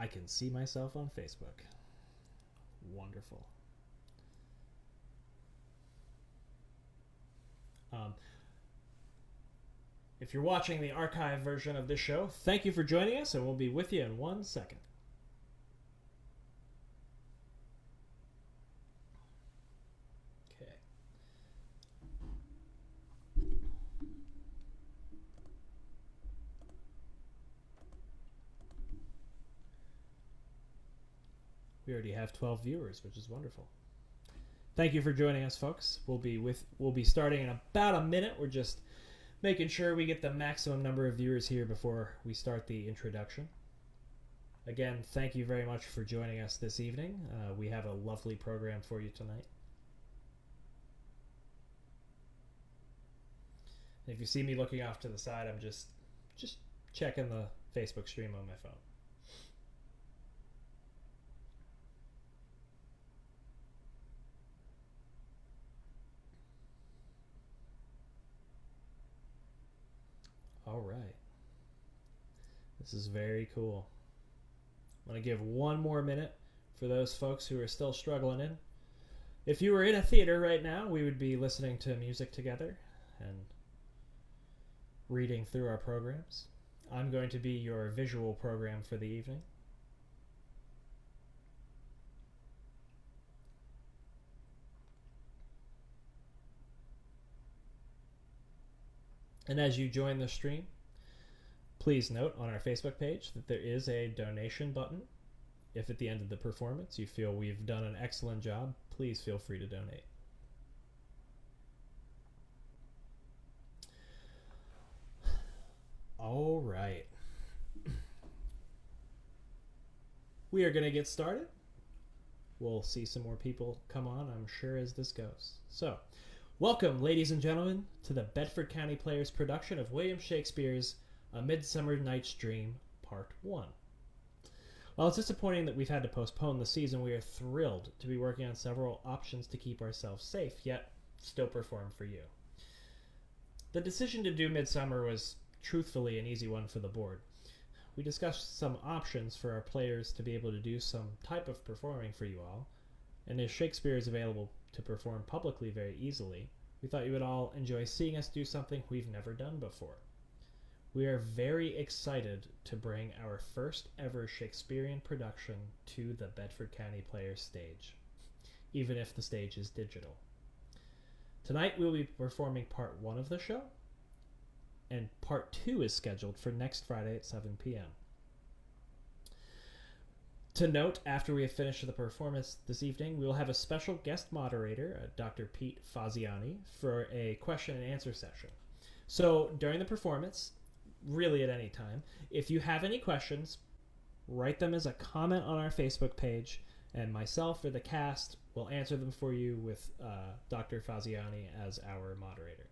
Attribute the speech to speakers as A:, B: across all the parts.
A: I can see myself on Facebook. Wonderful. If you're watching the archive version of this show, thank you for joining us, and we'll be with you in 1 second. Okay. We already have 12 viewers, which is wonderful. Thank you for joining us, folks. We'll be starting in about a minute. We're just making sure we get the maximum number of viewers here before we start the introduction. Again, thank you very much for joining us this evening. We have a lovely program for you tonight. If you see me looking off to the side, I'm just checking the Facebook stream on my phone. All right. This is very cool. I'm going to give one more minute for those folks who are still struggling in. If you were in a theater right now, we would be listening to music together and reading through our programs. I'm going to be your visual program for the evening. And as you join the stream, please note on our Facebook page that there is a donation button. If at the end of the performance you feel we've done an excellent job, please feel free to donate. All right. We are going to get started. We'll see some more people come on, I'm sure, as this goes. So, welcome, ladies and gentlemen, to the Bedford County Players production of William Shakespeare's A Midsummer Night's Dream, Part 1. While it's disappointing that we've had to postpone the season, we are thrilled to be working on several options to keep ourselves safe, yet still perform for you. The decision to do Midsummer was truthfully an easy one for the board. We discussed some options for our players to be able to do some type of performing for you all, and as Shakespeare is available to perform publicly very easily, we thought you would all enjoy seeing us do something we've never done before. We are very excited to bring our first ever Shakespearean production to the Bedford County Players stage, even if the stage is digital. Tonight we'll be performing part 1 of the show, and part 2 is scheduled for next Friday at 7 p.m. To note, after we have finished the performance this evening, we will have a special guest moderator, Dr. Pete Faziani, for a question and answer session. So during the performance, really at any time, if you have any questions, write them as a comment on our Facebook page, and myself or the cast will answer them for you with Dr. Faziani as our moderator.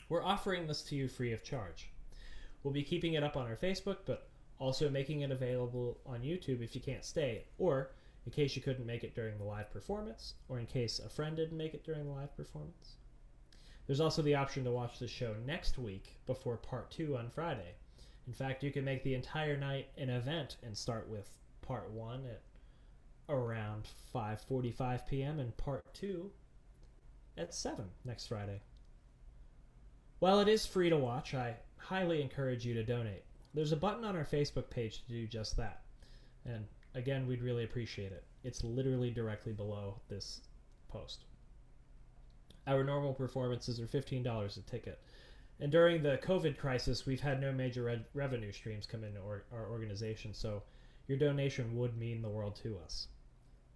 A: We're offering this to you free of charge. We'll be keeping it up on our Facebook, but also making it available on YouTube if you can't stay, or in case you couldn't make it during the live performance, or in case a friend didn't make it during the live performance. There's also the option to watch the show next week before part 2 on Friday. In fact, you can make the entire night an event and start with part 1 at around 5:45 p.m. and part 2 at 7 next Friday. While it is free to watch, I highly encourage you to donate. There's a button on our Facebook page to do just that. And again, we'd really appreciate it. It's literally directly below this post. Our normal performances are $15 a ticket. And during the COVID crisis, we've had no major revenue streams come into our organization, so your donation would mean the world to us.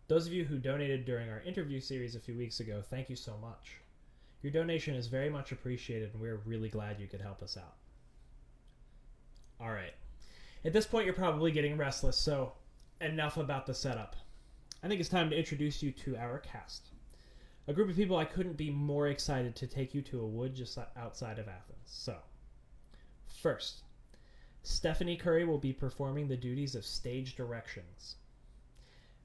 A: Those of you who donated during our interview series a few weeks ago, thank you so much. Your donation is very much appreciated, and we're really glad you could help us out. All right. At this point, you're probably getting restless, so enough about the setup. I think it's time to introduce you to our cast. A group of people I couldn't be more excited to take you to a wood just outside of Athens. So, first, Stephanie Curry will be performing the duties of stage directions,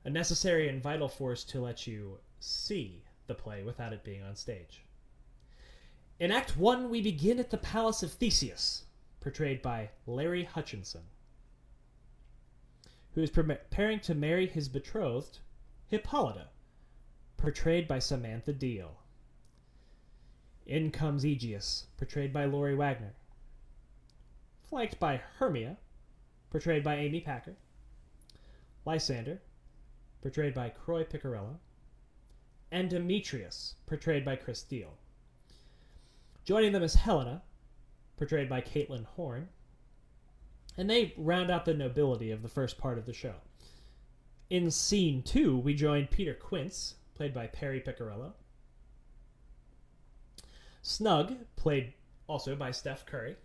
A: a necessary and vital force to let you see the play without it being on stage. In Act 1, we begin at the Palace of Theseus, portrayed by Larry Hutchinson, who is preparing to marry his betrothed, Hippolyta, portrayed by Samantha Deal. In comes Aegeus, portrayed by Lori Wagner, flanked by Hermia, portrayed by Amy Packer, Lysander, portrayed by Croy Picarello, and Demetrius, portrayed by Chris Deal. Joining them is Helena, portrayed by Caitlin Horn, and they round out the nobility of the first part of the show. In Scene 2, we join Peter Quince, played by Perry Picarello, Snug, played also by Steph Curry,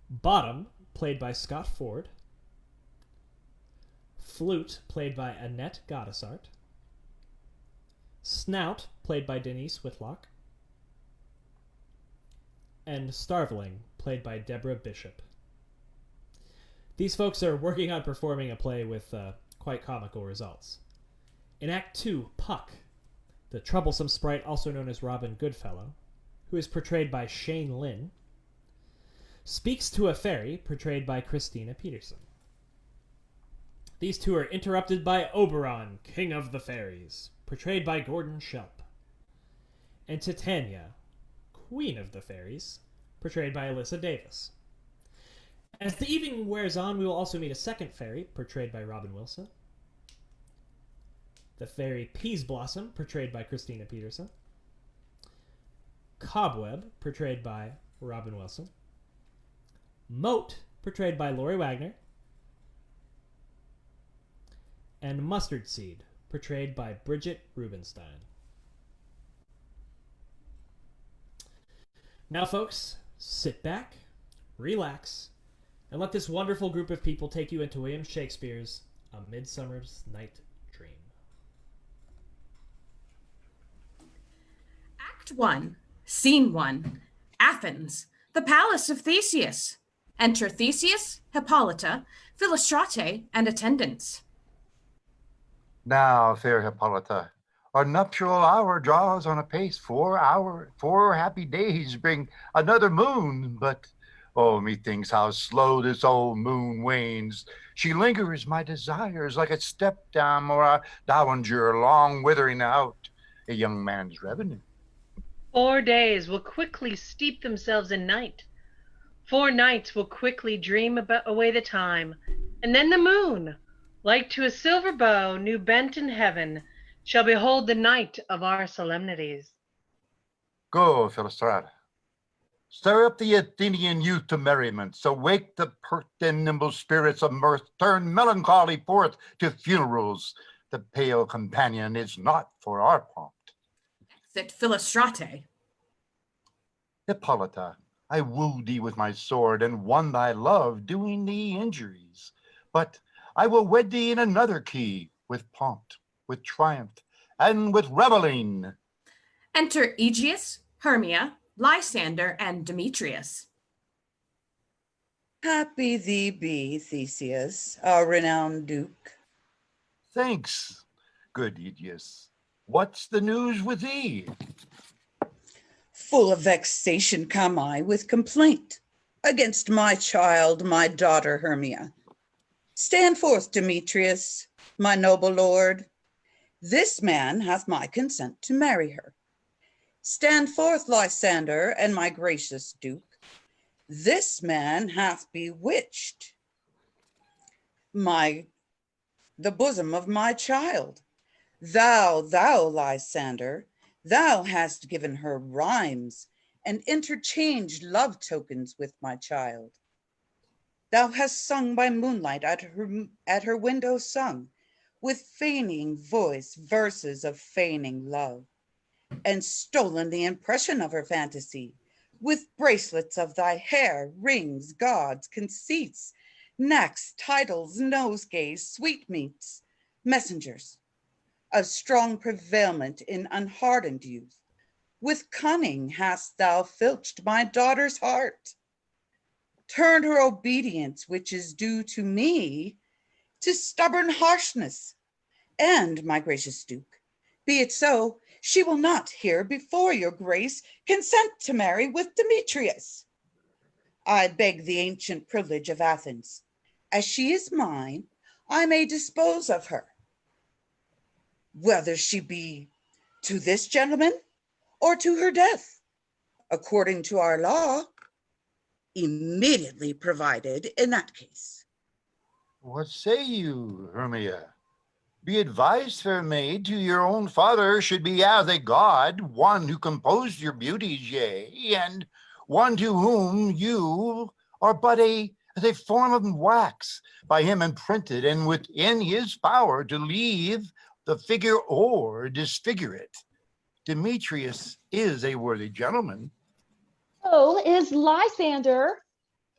A: Bottom, played by Scott Ford, Flute, played by Annette Goddessart, Snout, played by Denise Whitlock, and Starveling, played by Deborah Bishop. These folks are working on performing a play with quite comical results. In Act 2, Puck, the troublesome sprite also known as Robin Goodfellow, who is portrayed by Shane Lynn, speaks to a fairy, portrayed by Christina Peterson. These two are interrupted by Oberon, King of the Fairies, portrayed by Gordon Shelp, and Titania, Queen of the Fairies, portrayed by Alyssa Davis. As the evening wears on, we will also meet a second fairy, portrayed by Robin Wilson, the fairy Peas Blossom, portrayed by Christina Peterson, Cobweb, portrayed by Robin Wilson, Moat, portrayed by Lori Wagner, and Mustard Seed, portrayed by Bridget Rubenstein. Now, folks, sit back, relax, and let this wonderful group of people take you into William Shakespeare's A Midsummer's Night Dream.
B: Act 1, Scene 1, Athens, the Palace of Theseus. Enter Theseus, Hippolyta, Philostrate, and attendants.
C: Now, fair Hippolyta, our nuptial hour draws on apace. 4 happy days bring another moon, but oh, methinks how slow this old moon wanes. She lingers my desires like a stepdam or a dowager long withering out a young man's revenue.
D: 4 days will quickly steep themselves in night. 4 nights will quickly dream away the time, and then the moon, like to a silver bow new bent in heaven, shall behold the night of our solemnities.
C: Go, Philostrata. Stir up the Athenian youth to merriment, so wake the pert and nimble spirits of mirth, turn melancholy forth to funerals. The pale companion is not for our pomp.
B: Exit Philostrate.
C: Hippolyta, I wooed thee with my sword and won thy love, doing thee injuries. But I will wed thee in another key, with pomp, with triumph, and with reveling.
B: Enter Aegeus, Hermia, Lysander, and Demetrius.
E: Happy thee be, Theseus, our renowned duke.
C: Thanks, good Aegeus. What's the news with thee?
E: Full of vexation come I with complaint against my child, my daughter Hermia. Stand forth, Demetrius, my noble lord. This man hath my consent to marry her. Stand forth, Lysander, and my gracious duke. This man hath bewitched the bosom of my child. Thou, Lysander, thou hast given her rhymes and interchanged love tokens with my child. Thou hast sung by moonlight at her window sung, with feigning voice verses of feigning love, and stolen the impression of her fantasy, with bracelets of thy hair, rings, gauds, conceits, knacks, titles, nosegays, sweetmeats, messengers of strong prevailment in unhardened youth. With cunning hast thou filched my daughter's heart, turned her obedience, which is due to me, to stubborn harshness. And, my gracious duke, be it so, she will not here before your grace consent to marry with Demetrius. I beg the ancient privilege of Athens. As she is mine, I may dispose of her, whether she be to this gentleman or to her death, according to our law, immediately provided in that case.
C: What say you, Hermia? Be advised, fair maid, to your own father should be as a god, one who composed your beauties, yea, and one to whom you are but as a form of wax, by him imprinted, and within his power to leave the figure or disfigure it. Demetrius is a worthy gentleman.
F: So is Lysander.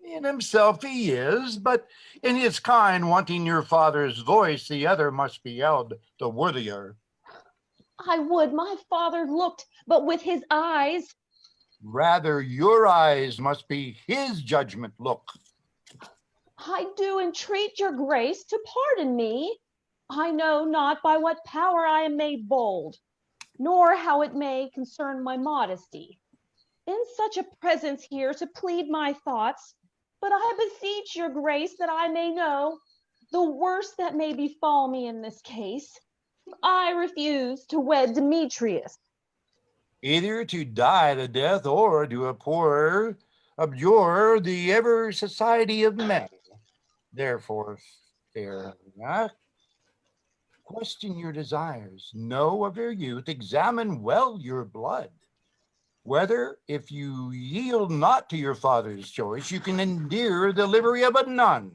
C: In himself he is, but in his kind, wanting your father's voice, the other must be held the worthier.
F: I would my father looked, but with his eyes.
C: Rather, your eyes must be his judgment look.
F: I do entreat your grace to pardon me. I know not by what power I am made bold, nor how it may concern my modesty. In such a presence here to plead my thoughts, but I beseech your grace that I may know the worst that may befall me in this case, if I refuse to wed Demetrius.
C: Either to die the death or to abjure the ever society of men. Therefore, fair question your desires, know of your youth, examine well your blood, whether, if you yield not to your father's choice, you can endure the livery of a nun.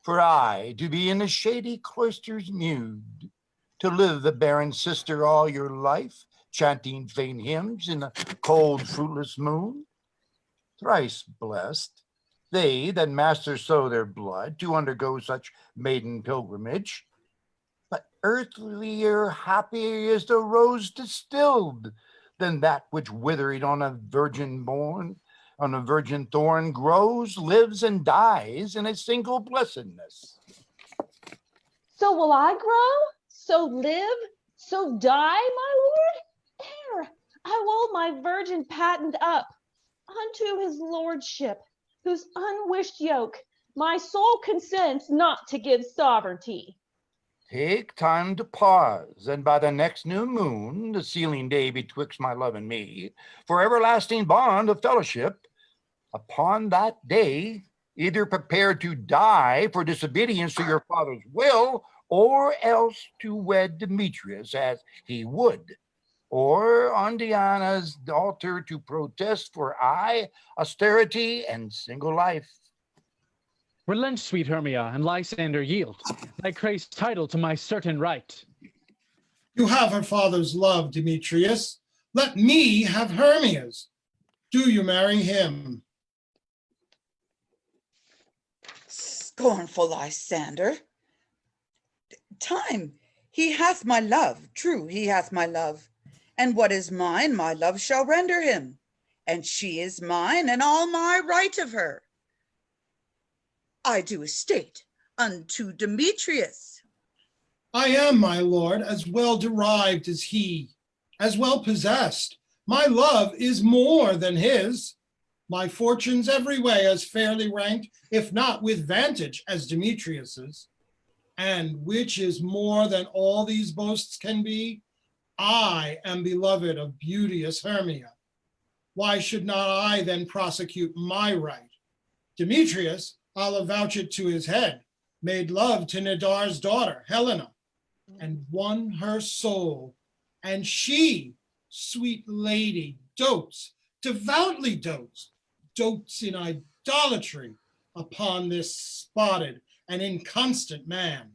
C: For I, to be in the shady cloisters nude, to live the barren sister all your life, chanting vain hymns in the cold, fruitless moon. Thrice blessed, they that master so their blood to undergo such maiden pilgrimage. But earthlier, happier is the rose distilled than that which withered on a virgin thorn, grows, lives, and dies in a single blessedness.
F: So will I grow, so live, so die, my lord? Ere I will my virgin patent up unto his lordship, whose unwished yoke my soul consents not to give sovereignty.
C: Take time to pause, and by the next new moon, the sealing day betwixt my love and me, for everlasting bond of fellowship, upon that day, either prepare to die for disobedience to your father's will, or else to wed Demetrius as he would, or on Diana's altar to protest for austerity and single life.
G: Relent, sweet Hermia, and Lysander yield thy grace title to my certain right.
H: You have her father's love, Demetrius. Let me have Hermia's. Do you marry him?
E: Scornful Lysander. Time, he hath my love, true, he hath my love. And what is mine, my love shall render him. And she is mine, and all my right of her. I do estate unto Demetrius.
H: I am, my lord, as well derived as he, as well possessed. My love is more than his. My fortunes every way as fairly ranked, if not with vantage as Demetrius's. And which is more than all these boasts can be, I am beloved of beauteous Hermia. Why should not I then prosecute my right? Demetrius, I'll avouch it to his head, made love to Nidar's daughter, Helena, and won her soul. And she, sweet lady, devoutly dotes in idolatry upon this spotted and inconstant man.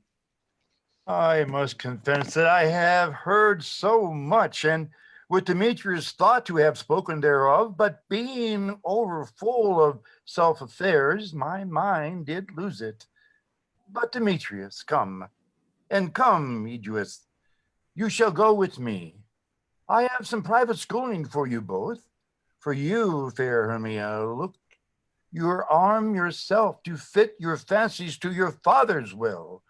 C: I must confess that I have heard so much, and with Demetrius thought to have spoken thereof, but being overfull of self-affairs, my mind did lose it. But Demetrius, come, and come, Aegeus, you shall go with me. I have some private schooling for you both. For you, fair Hermia, look, you arm yourself to fit your fancies to your father's will,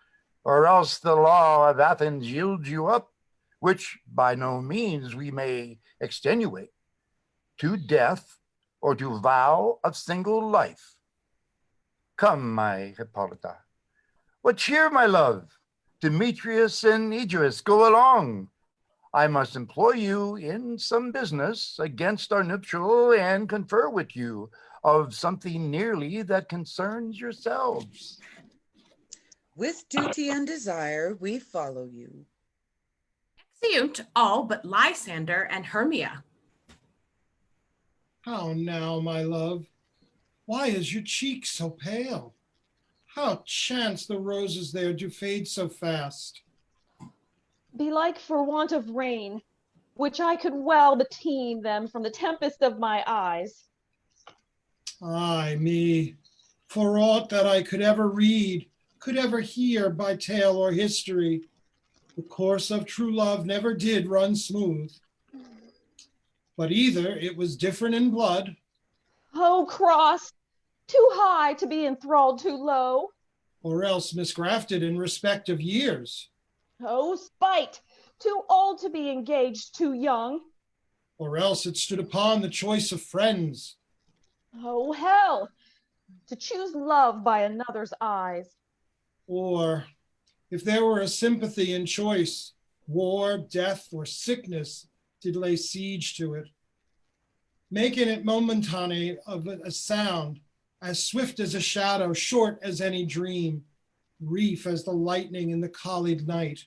C: or else the law of Athens yields you up, which by no means we may extenuate, to death or to vow of single life. Come, my Hippolyta, What cheer, my love? Demetrius and Idris, go along. I must employ you in some business against our nuptial and confer with you of something nearly that concerns yourselves.
E: With duty and desire, we follow you.
B: Exeunt all but Lysander and Hermia.
H: How now, my love? Why is your cheek so pale? How chance the roses there do fade so fast?
F: Belike for want of rain, which I could well beteem them from the tempest of my eyes.
H: Ay me, for aught that I could ever read, could ever hear by tale or history, the course of true love never did run smooth. But either it was different in blood.
F: Oh, cross, too high to be enthralled too low.
H: Or else misgrafted in respect of years.
F: Oh, spite, too old to be engaged too young.
H: Or else it stood upon the choice of friends.
F: Oh, hell, to choose love by another's eyes.
H: Or if there were a sympathy in choice, war, death, or sickness did lay siege to it, making it momentane of a sound, as swift as a shadow, short as any dream, brief as the lightning in the collied night,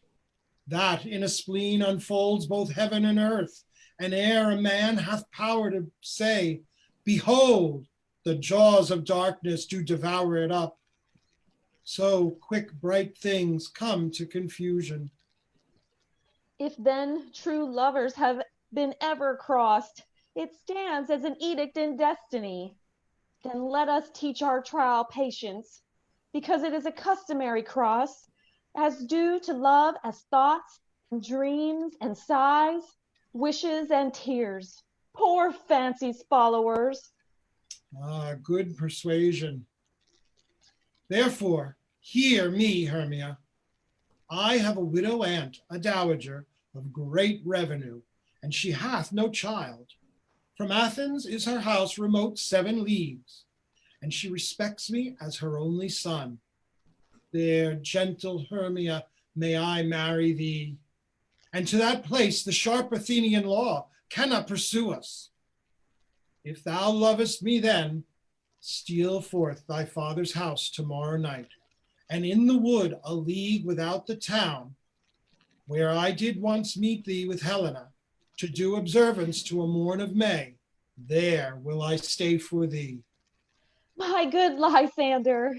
H: that in a spleen unfolds both heaven and earth, and ere a man hath power to say, behold, the jaws of darkness do devour it up. So quick bright things come to confusion.
F: If then true lovers have been ever crossed, it stands as an edict in destiny. Then let us teach our trial patience, because it is a customary cross, as due to love as thoughts and dreams and sighs, wishes and tears. Poor fancy's followers.
H: Ah, good persuasion. Therefore, hear me, Hermia. I have a widow aunt, a dowager, of great revenue, and she hath no child. From Athens is her house remote 7 leagues, and she respects me as her only son. There, gentle Hermia, may I marry thee, and to that place the sharp Athenian law cannot pursue us. If thou lovest me then, steal forth thy father's house tomorrow night, and in the wood a league without the town, where I did once meet thee with Helena, to do observance to a morn of May, there will I stay for thee.
F: My good Lysander,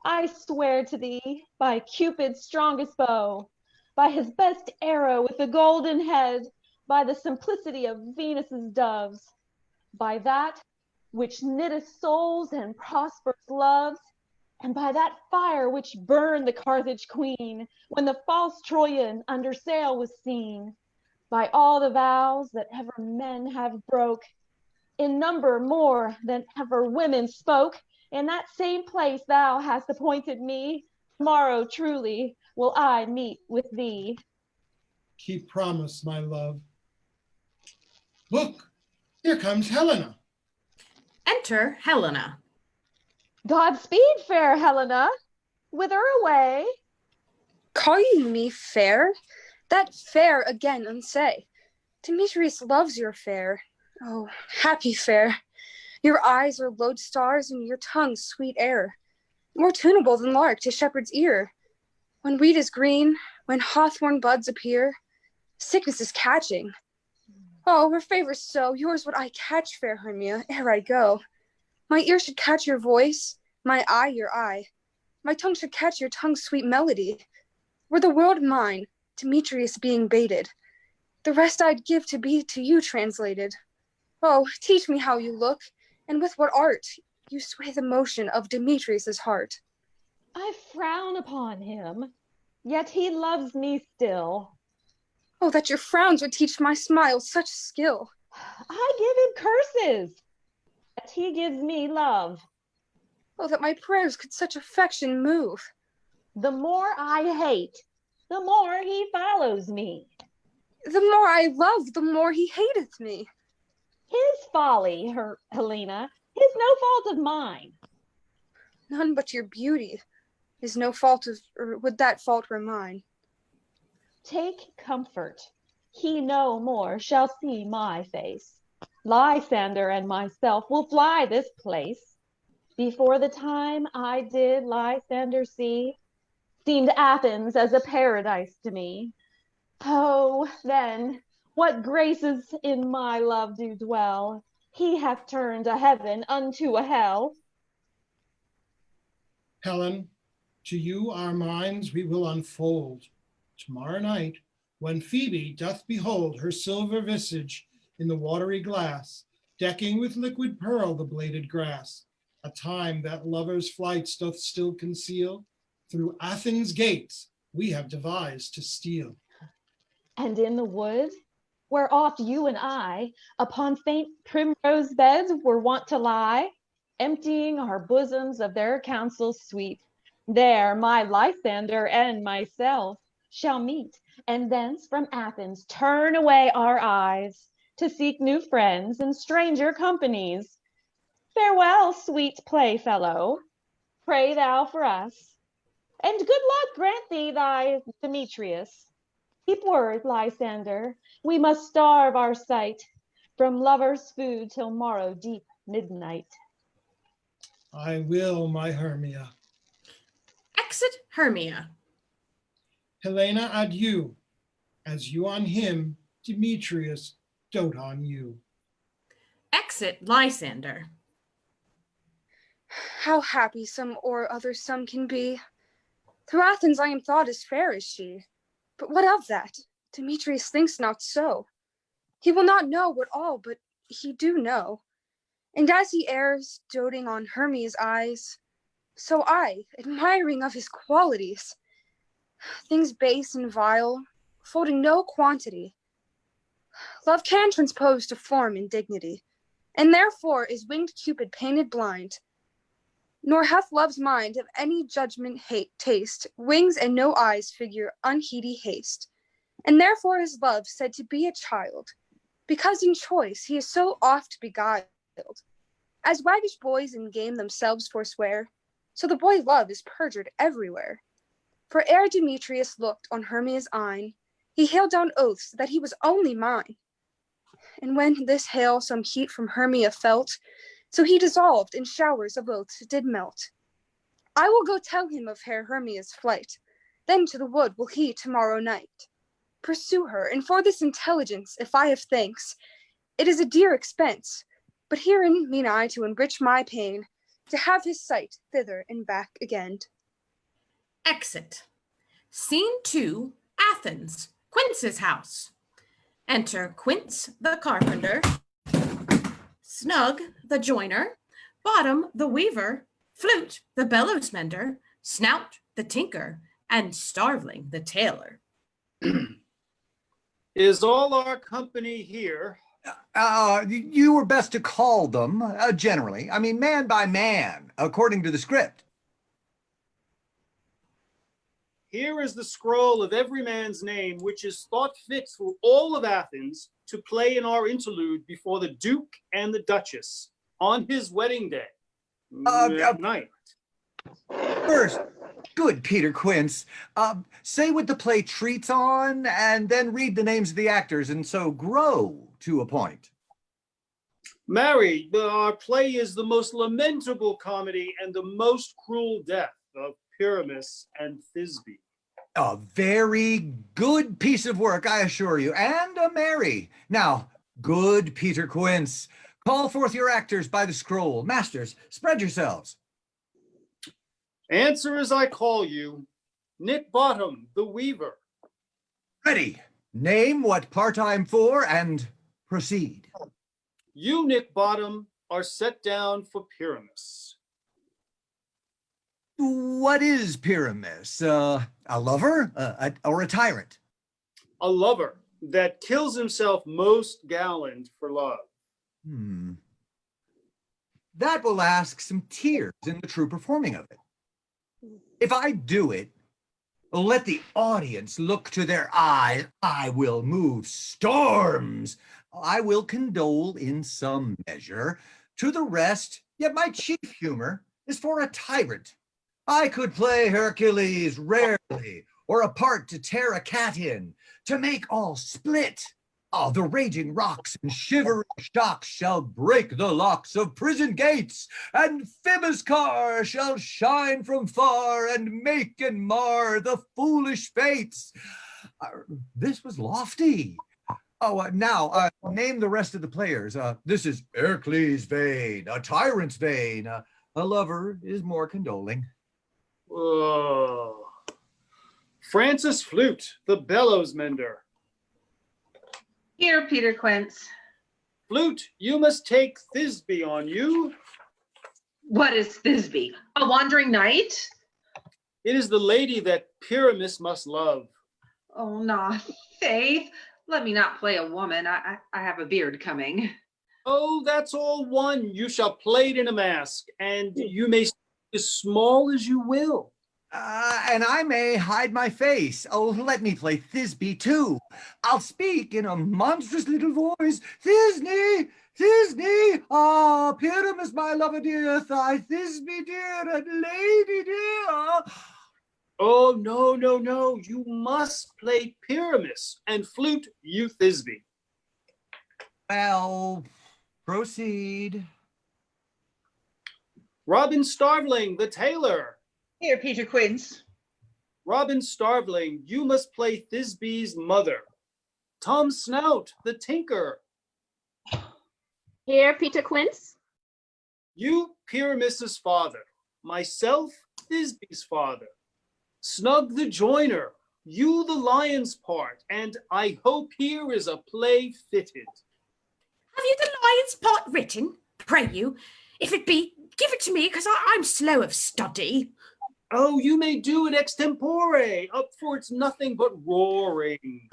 F: I swear to thee, by Cupid's strongest bow, by his best arrow with the golden head, by the simplicity of Venus's doves, by that which knitteth souls and prospers loves, and by that fire which burned the Carthage queen when the false Troyan under sail was seen, by all the vows that ever men have broke, in number more than ever women spoke, in that same place thou hast appointed me, tomorrow truly will I meet with thee.
H: Keep promise, my love. Look, here comes Helena.
B: Enter Helena.
F: Godspeed, fair Helena. Whither away?
I: Call you me fair? That fair again unsay. Demetrius loves your fair. Oh, happy fair. Your eyes are lodestars and your tongue sweet air, more tunable than lark to shepherd's ear. When wheat is green, when hawthorn buds appear, sickness is catching. Oh, her favor so, yours would I catch, fair Hermia, ere I go. My ear should catch your voice, my eye your eye. My tongue should catch your tongue's sweet melody. Were the world mine, Demetrius being baited, the rest I'd give to be to you translated. Oh, teach me how you look, and with what art you sway the motion of Demetrius's heart.
F: I frown upon him, yet he loves me still.
I: Oh, that your frowns would teach my smiles such skill.
F: I give him curses, yet he gives me love.
I: Oh, that my prayers could such affection move.
F: The more I hate, the more he follows me.
I: The more I love, the more he hateth me.
F: His folly, Helena, is no fault of mine.
I: None but your beauty. is no fault of, or would that fault were mine?
F: Take comfort. He no more shall see my face. Lysander and myself will fly this place. Before the time I did Lysander see, seemed Athens as a paradise to me. Oh, then, what graces in my love do dwell! He hath turned a heaven unto a hell.
H: Helen, to you our minds we will unfold. Tomorrow night, when Phoebe doth behold her silver visage in the watery glass, decking with liquid pearl the bladed grass, a time that lovers' flights doth still conceal, through Athens' gates we have devised to steal.
F: And in the wood, where oft you and I upon faint primrose beds were wont to lie, emptying our bosoms of their counsels sweet, there my Lysander and myself shall meet, and thence from Athens turn away our eyes to seek new friends and stranger companies. Farewell, sweet playfellow, pray thou for us, and good luck grant thee thy Demetrius. Keep word, Lysander, we must starve our sight from lovers' food till morrow deep midnight.
H: I will, my Hermia.
B: Exit Hermia.
H: Helena, adieu. As you on him, Demetrius, dote on you.
B: Exit Lysander.
I: How happy some or other some can be. Through Athens I am thought as fair as she. But what of that? Demetrius thinks not so. He will not know what all, but he do know. And as he errs, doting on Hermia's eyes, so I, admiring of his qualities, things base and vile, folding no quantity. Love can transpose to form and dignity, and therefore is winged Cupid painted blind. Nor hath love's mind of any judgment taste, wings and no eyes figure unheedy haste. And therefore is love said to be a child, because in choice he is so oft beguiled. As waggish boys in game themselves forswear, so the boy love is perjured everywhere. For ere Demetrius looked on Hermia's eyne, he hailed down oaths that he was only mine. And when this hail some heat from Hermia felt, so he dissolved in showers of oaths did melt. I will go tell him of fair Hermia's flight, then to the wood will he tomorrow night. Pursue her, and for this intelligence, if I have thanks, it is a dear expense, but herein mean I to enrich my pain, to have his sight thither and back again.
B: Exit. Scene 2, Athens, Quince's house. Enter Quince the carpenter, Snug the joiner, Bottom the weaver, Flute the bellows mender, Snout the tinker, and Starveling the tailor.
J: Is all our company here?
K: You were best to call them, generally. I mean, man by man, according to the script.
J: Here is the scroll of every man's name, which is thought fit for all of Athens to play in our interlude before the Duke and the Duchess on his wedding day. At night.
K: First, good Peter Quince, say what the play treats on, and then read the names of the actors, and so grow to a point.
J: Marry, our play is the most lamentable comedy and the most cruel death of Pyramus and Thisbe.
K: A very good piece of work, I assure you, and a merry. Now, good Peter Quince, call forth your actors by the scroll. Masters, spread yourselves.
J: Answer as I call you. Nick Bottom, the weaver.
K: Ready. Name what part I'm for, and proceed.
J: You, Nick Bottom, are set down for Pyramus.
K: What is Pyramus? A lover or a tyrant?
J: A lover that kills himself most gallant for love.
K: That will ask some tears in the true performing of it. If I do it, let the audience look to their eyes. I will move storms. I will condole in some measure. To the rest, yet my chief humor is for a tyrant, I could play Hercules rarely, or a part to tear a cat in, to make all split. Oh, the raging rocks and shivering shocks shall break the locks of prison gates, and Phoebus' car shall shine from far and make and mar the foolish fates. This was lofty. Oh, now name the rest of the players. This is Hercules' vein, a tyrant's vein. A lover is more condoling.
J: Oh. Francis Flute, the bellows mender.
B: Here, Peter Quince.
J: Flute, you must take Thisbe on you.
B: What is Thisbe? A wandering knight?
J: It is the lady that Pyramus must love.
B: Oh, nah, Faith. Let me not play a woman. I have a beard coming.
J: Oh, that's all one. You shall play it in a mask, and you may speak as small as you will.
K: And I may hide my face. Oh, let me play Thisbe too. I'll speak in a monstrous little voice. Thisbe, Thisbe, ah, Pyramus, my lover dear, thy Thisbe dear, and lady dear.
J: Oh, no, no, no. You must play Pyramus, and Flute, you Thisbe.
K: Well, proceed.
J: Robin Starveling, the tailor.
L: Here, Peter Quince.
J: Robin Starveling, you must play Thisbe's mother. Tom Snout, the tinker.
F: Here, Peter Quince.
J: You, Pyramus's father. Myself, Thisbe's father. Snug the joiner, you the lion's part, and I hope here is a play fitted.
B: Have you the lion's part written? Pray you, if it be, give it to me, because I'm slow of study.
J: Oh, you may do it extempore, up for it's nothing but roaring.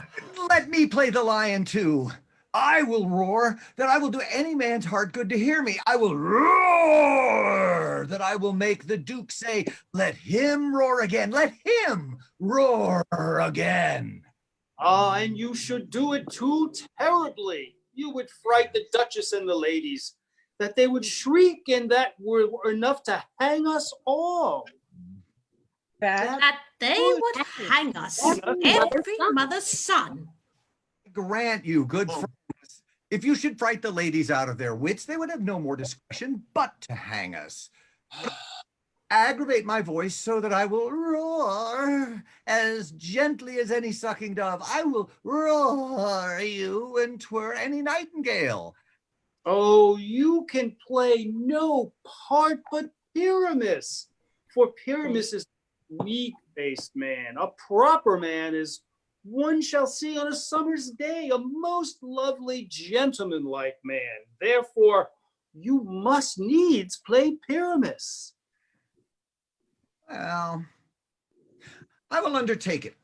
K: Let me play the lion too. I will roar, that I will do any man's heart good to hear me. I will roar, that I will make the Duke say, let him roar again, let him roar again.
J: Ah, and you should do it too terribly. You would fright the Duchess and the ladies, that they would shriek, and that were enough to hang us all.
B: That they would hang us, every mother's son.
K: Grant you, good friends, if you should fright the ladies out of their wits, they would have no more discretion but to hang us. Aggravate my voice so that I will roar as gently as any sucking dove. I will roar you and twir any nightingale.
J: Oh, you can play no part but Pyramus, for Pyramus is a meek-faced man. A proper man is one shall see on a summer's day, a most lovely gentleman-like man. Therefore, you must needs play Pyramus.
K: Well, I will undertake it.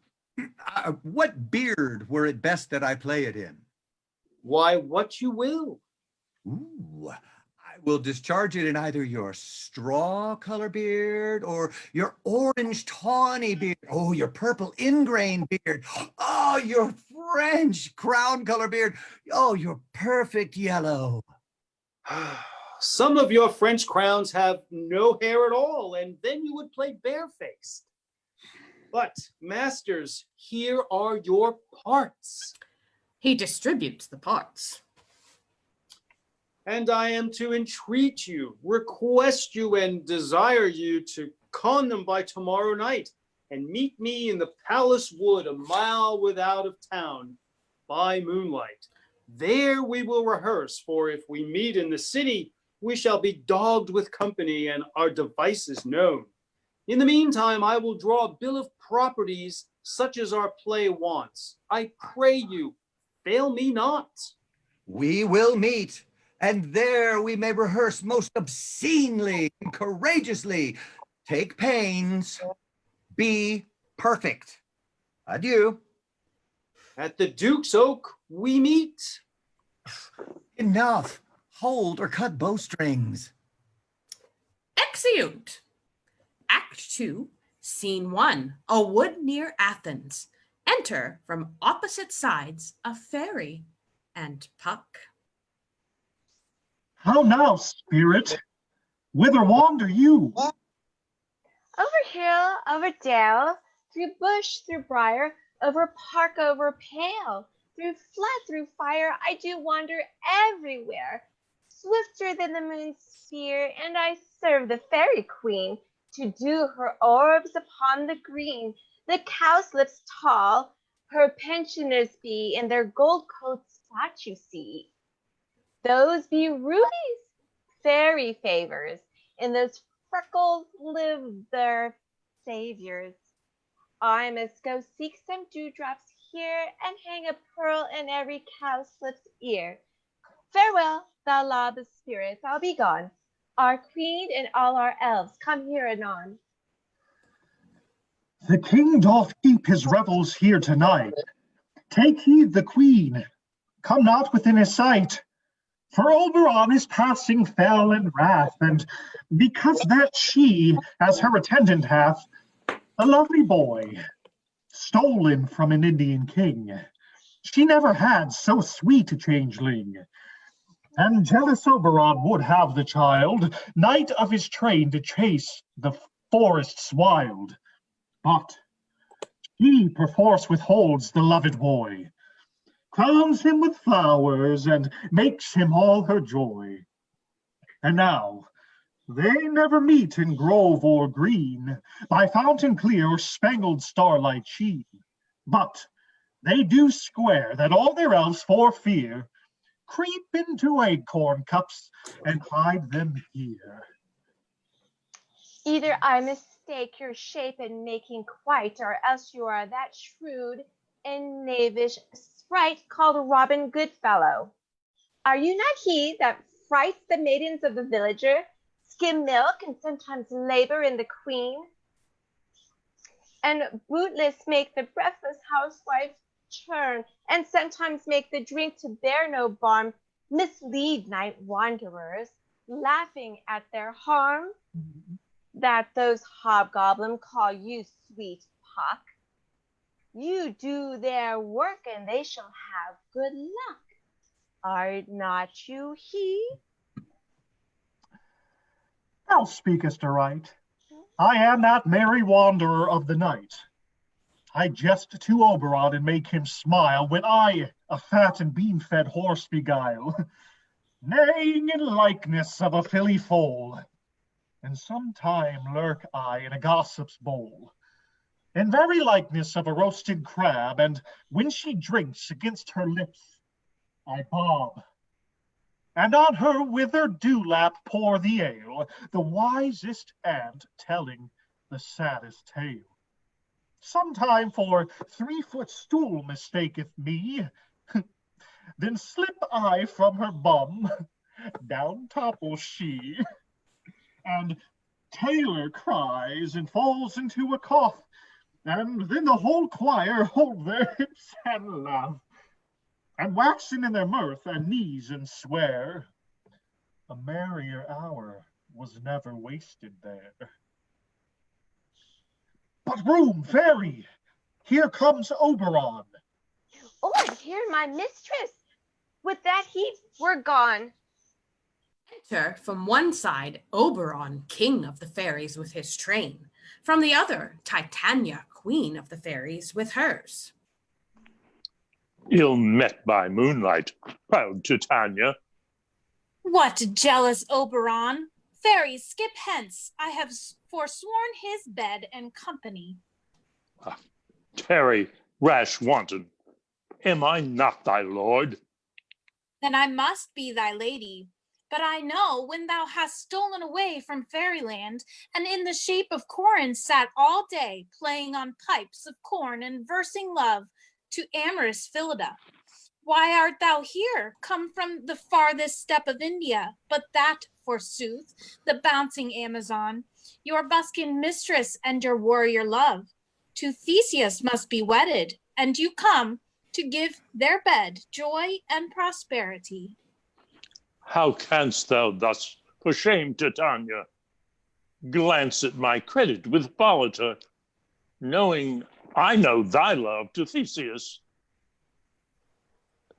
K: What beard were it best that I play it in?
J: Why, what you will.
K: Ooh, I will discharge it in either your straw color beard or your orange tawny beard. Oh, your purple ingrain beard. Oh, your French crown color beard. Oh, your perfect yellow.
J: Some of your French crowns have no hair at all, and then you would play barefaced. But, masters, here are your parts.
B: He distributes the parts.
J: And I am to entreat you, request you, and desire you to con them by tomorrow night, and meet me in the palace wood 1 mile without of town, by moonlight. There we will rehearse, for if we meet in the city, we shall be dogged with company and our devices known. In the meantime, I will draw a bill of properties such as our play wants. I pray you, fail me not.
K: We will meet, and there we may rehearse most obscenely and courageously. Take pains, be perfect. Adieu.
J: At the Duke's Oak we meet.
K: Enough. Hold or cut bowstrings.
B: Exeunt. Act 2, Scene 1, a wood near Athens. Enter from opposite sides a fairy and Puck.
M: How now, spirit? Whither wander you? Over hill, over dale, through bush, through briar, over park, over pale, through flood, through fire, I do wander everywhere, swifter than the moon's sphere, and I serve the fairy queen to do her orbs upon the green. The cowslips tall, her pensioners be, in their gold coats fat you see. Those be rubies, fairy favors, in those freckles live their saviors. I must go seek some dewdrops here, and hang a pearl in every cowslip's ear. Farewell, thou lawless spirits, I'll be gone. Our queen and all our elves, come here anon.
N: The king doth keep his revels here tonight. Take heed the queen, come not within his sight. For Oberon is passing fell in wrath, and because that she, as her attendant hath, a lovely boy, stolen from an Indian king. She never had so sweet a changeling. And jealous Oberon would have the child, knight of his train to chase the forests wild. But she perforce withholds the loved boy, crowns him with flowers, and makes him all her joy. And now they never meet in grove or green, by fountain clear or spangled starlight sheen. But they do square that all their elves for fear creep into acorn cups and hide them here.
M: Either I mistake your shape in making quite, or else you are that shrewd and knavish sprite called Robin Goodfellow. Are you not he that frights the maidens of the villager, skim milk, and sometimes labor in the queen, and bootless make the breathless housewife churn, and sometimes make the drink to bear no balm, mislead night wanderers, laughing at their harm, that those hobgoblin call you sweet Puck? You do their work, and they shall have good luck. Are not you he?
N: Thou speakest aright. I am that merry wanderer of the night. I jest to Oberon and make him smile, when I a fat and bean-fed horse beguile, neighing in likeness of a filly foal. And sometime lurk I in a gossip's bowl, in very likeness of a roasted crab, and when she drinks against her lips, I bob, and on her withered dewlap pour the ale, the wisest aunt telling the saddest tale. Sometime for 3-foot stool mistaketh me, then slip I from her bum, down topples she, and Taylor cries and falls into a cough, and then the whole choir hold their hips and laugh, and waxing in their mirth and knees and swear, a merrier hour was never wasted there. But room, fairy, here comes Oberon.
M: Oh, I hear my mistress. Would that he were gone.
B: Enter from one side Oberon, king of the fairies, with his train. From the other, Titania, queen of the fairies, with hers.
O: Ill met by moonlight, proud Titania.
P: What jealous Oberon! Fairies, skip hence. I have forsworn his bed and company.
O: Tarry, rash wanton. Am I not thy lord?
P: Then I must be thy lady. But I know when thou hast stolen away from fairyland, and in the shape of Corin sat all day, playing on pipes of corn and versing love to amorous Phillida. Why art thou here, come from the farthest steppe of India, but that, forsooth, the bouncing Amazon, your buskin mistress and your warrior love, to Theseus must be wedded, and you come to give their bed joy and prosperity.
O: How canst thou thus, for shame, Titania, glance at my credit with Hippolyta, knowing I know thy love to Theseus?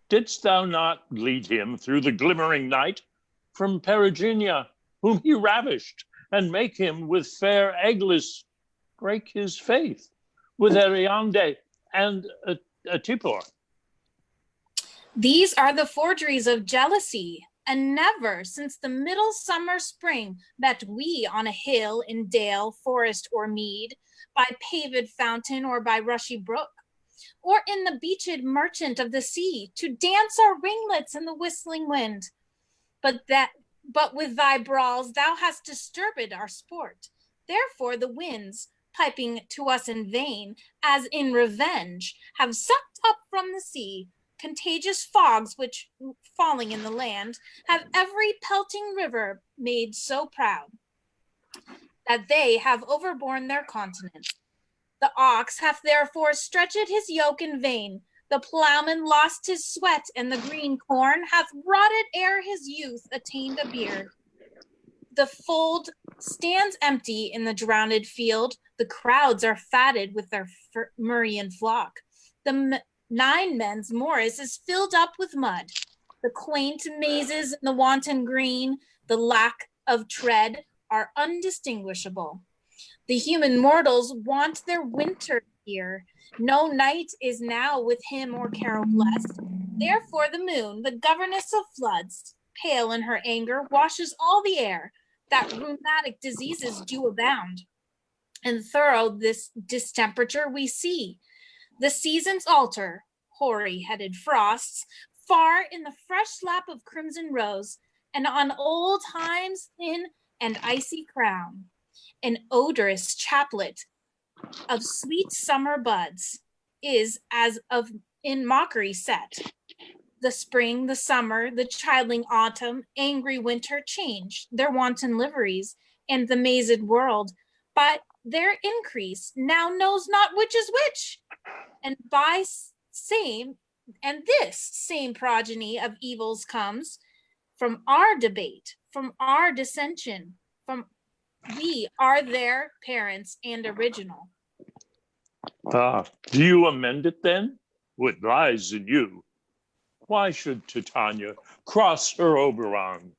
O: Didst thou not lead him through the glimmering night from Perigenia, whom he ravished, and make him with fair Aglis break his faith with Ariande and Tipor.
P: These are the forgeries of jealousy, and never since the middle summer spring met we on a hill, in dale, forest, or mead, by paved fountain or by rushy brook, or in the beached merchant of the sea, to dance our ringlets in the whistling wind. But with thy brawls thou hast disturbed our sport. Therefore the winds, piping to us in vain, as in revenge, have sucked up from the sea contagious fogs, which, falling in the land, have every pelting river made so proud that they have overborne their continent. The ox hath therefore stretched his yoke in vain. The plowman lost his sweat, and the green corn hath rotted ere his youth attained a beard. The fold stands empty in the drowned field. The crowds are fatted with their murrian flock. The 9 men's morris is filled up with mud. The quaint mazes in the wanton green, the lack of tread, are undistinguishable. The human mortals want their winter here. No night is now with him or carol blessed. Therefore the moon, the governess of floods, pale in her anger, washes all the air, that rheumatic diseases do abound. And thorough this distemperature we see. The seasons alter, hoary-headed frosts, far in the fresh lap of crimson rose, and on old time's thin and icy crown, an odorous chaplet of sweet summer buds is as of in mockery set. The spring, the summer, the childling autumn, angry winter change their wanton liveries, and the mazed world, by their increase, now knows not which is which. And this same progeny of evils comes from our debate, from our dissension, from we are their parents and original.
O: Do you amend it then? What lies in you? Why should Titania cross her Oberon?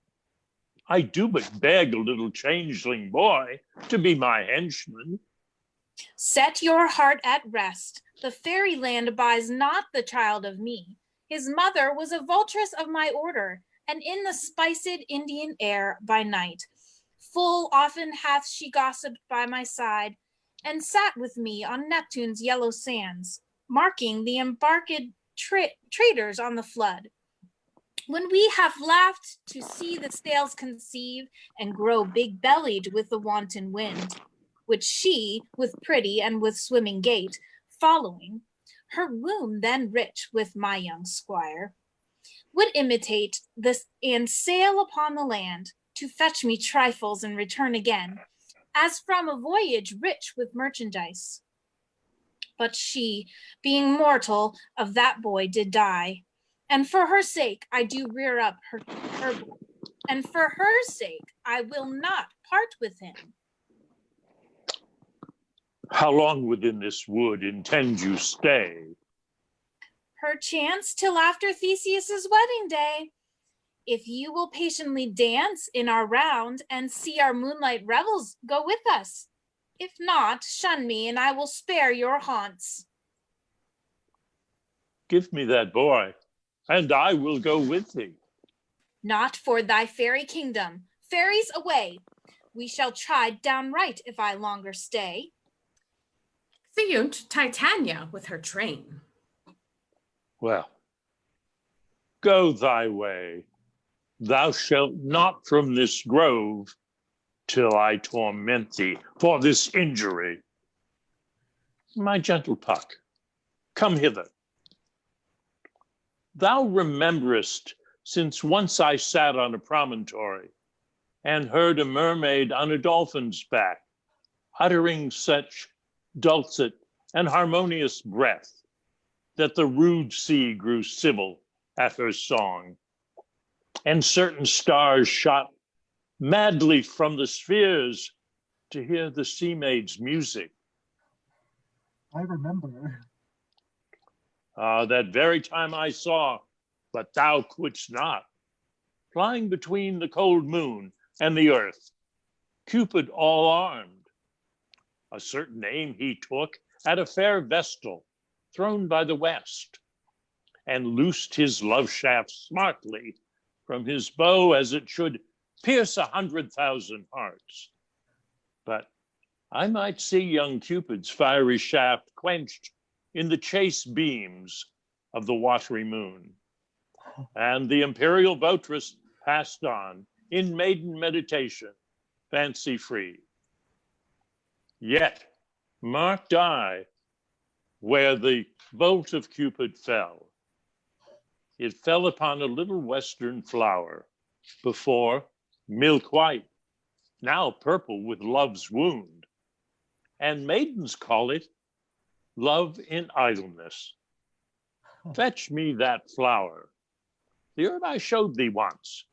O: I do but beg a little changeling boy to be my henchman.
P: Set your heart at rest. The fairyland buys not the child of me. His mother was a vulturess of my order, and in the spiced Indian air by night, full often hath she gossiped by my side, and sat with me on Neptune's yellow sands, marking the embarked traders on the flood. When we have laughed to see the sails conceive and grow big-bellied with the wanton wind, which she, with pretty and with swimming gait, following, her womb then rich with my young squire, would imitate this and sail upon the land to fetch me trifles and return again, as from a voyage rich with merchandise. But she, being mortal, of that boy did die, and for her sake I do rear up her boy, and for her sake I will not part with him.
O: How long within this wood intend you stay?
P: Perchance till after Theseus's wedding day. If you will patiently dance in our round and see our moonlight revels, go with us. If not, shun me, and I will spare your haunts.
O: Give me that boy, and I will go with thee.
P: Not for thy fairy kingdom. Fairies away. We shall chide downright if I longer stay.
B: Exeunt Titania with her train.
O: Well, go thy way. Thou shalt not from this grove till I torment thee for this injury. My gentle Puck, come hither. Thou rememberest since once I sat on a promontory and heard a mermaid on a dolphin's back, uttering such dulcet and harmonious breath that the rude sea grew civil at her song, and certain stars shot madly from the spheres to hear the sea maid's music.
N: I remember.
O: That very time I saw, but thou couldst not, flying between the cold moon and the earth, Cupid all armed, A certain aim he took at a fair vestal thrown by the west, and loosed his love shaft smartly from his bow as it should pierce 100,000 hearts. But I might see young Cupid's fiery shaft quenched in the chaste beams of the watery moon. And the imperial votress passed on in maiden meditation, fancy free. Yet marked I where the bolt of Cupid fell. It fell upon a little western flower, before milk white, now purple with love's wound. And maidens call it love in idleness. Fetch me that flower, the herb I showed thee once.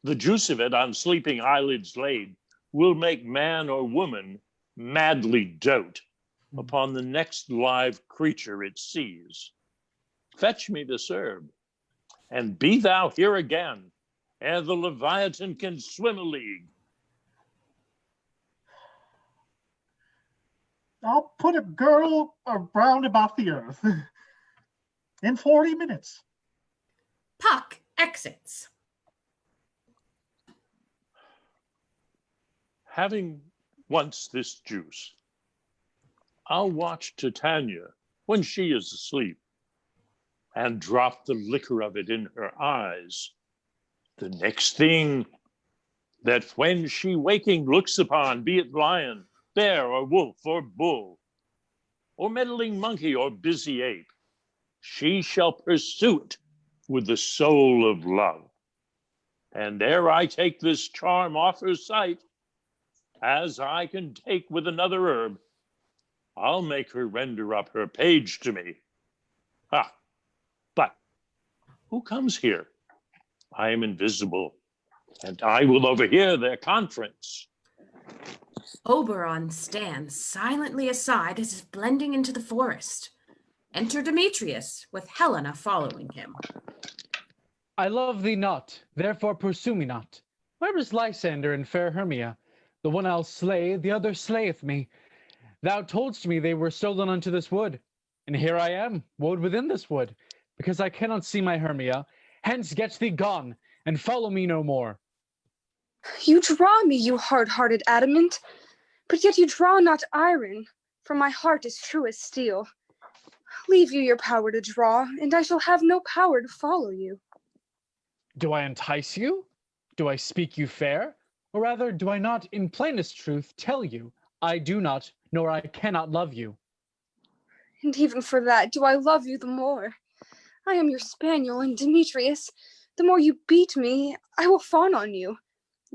O: The juice of it on sleeping eyelids laid will make man or woman madly dote upon the next live creature it sees. Fetch me this herb, and be thou here again, ere the Leviathan can swim a league.
N: I'll put a girdle around about the earth in 40 minutes.
B: Puck exits.
O: Having once this juice, I'll watch Titania when she is asleep, and drop the liquor of it in her eyes. The next thing that when she waking looks upon, be it lion, bear, or wolf, or bull, or meddling monkey, or busy ape, she shall pursue it with the soul of love. And ere I take this charm off her sight, as I can take with another herb, I'll make her render up her page to me. Ha! But who comes here? I am invisible, and I will overhear their conference.
B: Oberon stands silently aside as if blending into the forest. Enter Demetrius, with Helena following him.
G: I love thee not, therefore pursue me not. Where is Lysander and fair Hermia? The one I'll slay, the other slayeth me. Thou toldst me they were stolen unto this wood, and here I am, woed within this wood, because I cannot see my Hermia. Hence get thee gone, and follow me no more.
I: You draw me, you hard-hearted adamant, but yet you draw not iron, for my heart is true as steel. Leave you your power to draw, and I shall have no power to follow you.
G: Do I entice you? Do I speak you fair? Or rather, do I not, in plainest truth, tell you, I do not, nor I cannot love you?
I: And even for that, do I love you the more? I am your spaniel, and Demetrius, the more you beat me, I will fawn on you.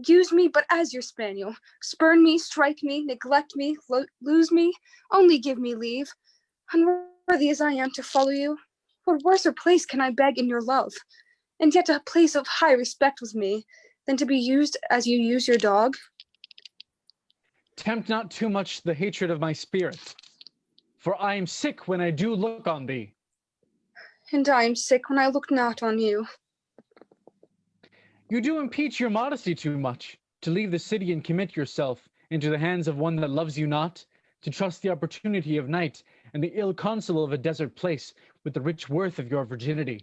I: Use me but as your spaniel. Spurn me, strike me, neglect me, lose me, only give me leave. Unworthy as I am to follow you, what worser place can I beg in your love? And yet a place of high respect with me, than to be used as you use your dog?
G: Tempt not too much the hatred of my spirit, for I am sick when I do look on thee.
I: And I am sick when I look not on you.
G: You do impeach your modesty too much, to leave the city and commit yourself into the hands of one that loves you not, to trust the opportunity of night and the ill counsel of a desert place with the rich worth of your virginity.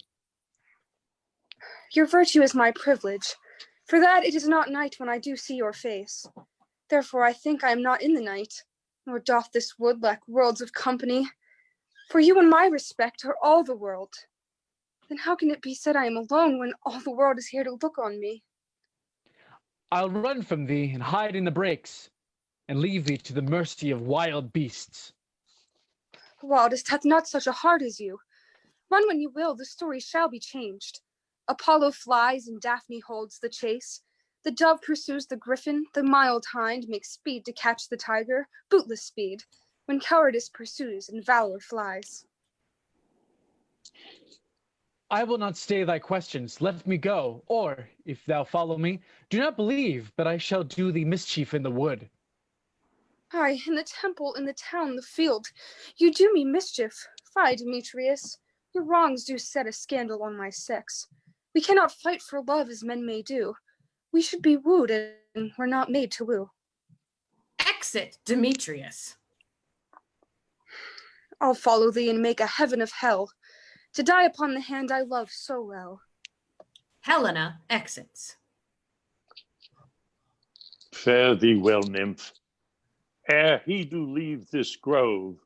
I: Your virtue is my privilege. For that it is not night when I do see your face. Therefore I think I am not in the night, nor doth this wood lack worlds of company. For you in my respect are all the world. Then how can it be said I am alone when all the world is here to look on me?
G: I'll run from thee and hide in the brakes, and leave thee to the mercy of wild beasts.
I: The wildest hath not such a heart as you. Run when you will, the story shall be changed. Apollo flies and Daphne holds the chase. The dove pursues the griffin, the mild hind makes speed to catch the tiger, bootless speed, when cowardice pursues and valor flies.
G: I will not stay thy questions, let me go, or, if thou follow me, do not believe but I shall do thee mischief in the wood.
I: Aye, in the temple, in the town, the field, you do me mischief. Fie, Demetrius, your wrongs do set a scandal on my sex. We cannot fight for love as men may do. We should be wooed, and we're not made to woo.
B: Exit Demetrius.
I: I'll follow thee and make a heaven of hell, to die upon the hand I love so well.
B: Helena exits.
O: Fare thee well, nymph. Ere he do leave this grove,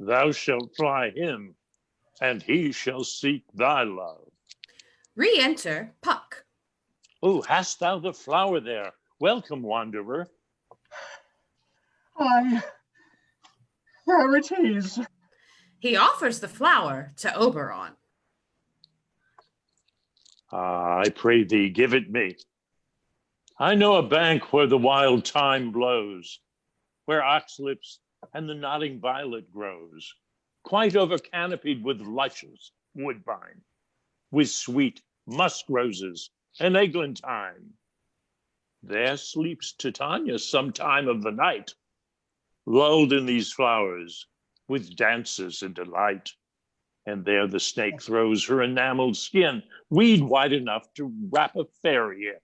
O: thou shalt fly him, and he shall seek thy love.
B: Re-enter Puck.
O: Oh, hast thou the flower there? Welcome, wanderer.
N: There it is.
B: He offers the flower to Oberon.
O: I pray thee, give it me. I know a bank where the wild thyme blows, where oxlips and the nodding violet grows, quite over-canopied with luscious woodbine, with sweet musk roses and eglantine. There sleeps Titania some time of the night, lulled in these flowers, with dances and delight. And there the snake throws her enameled skin, weed wide enough to wrap a fairy in.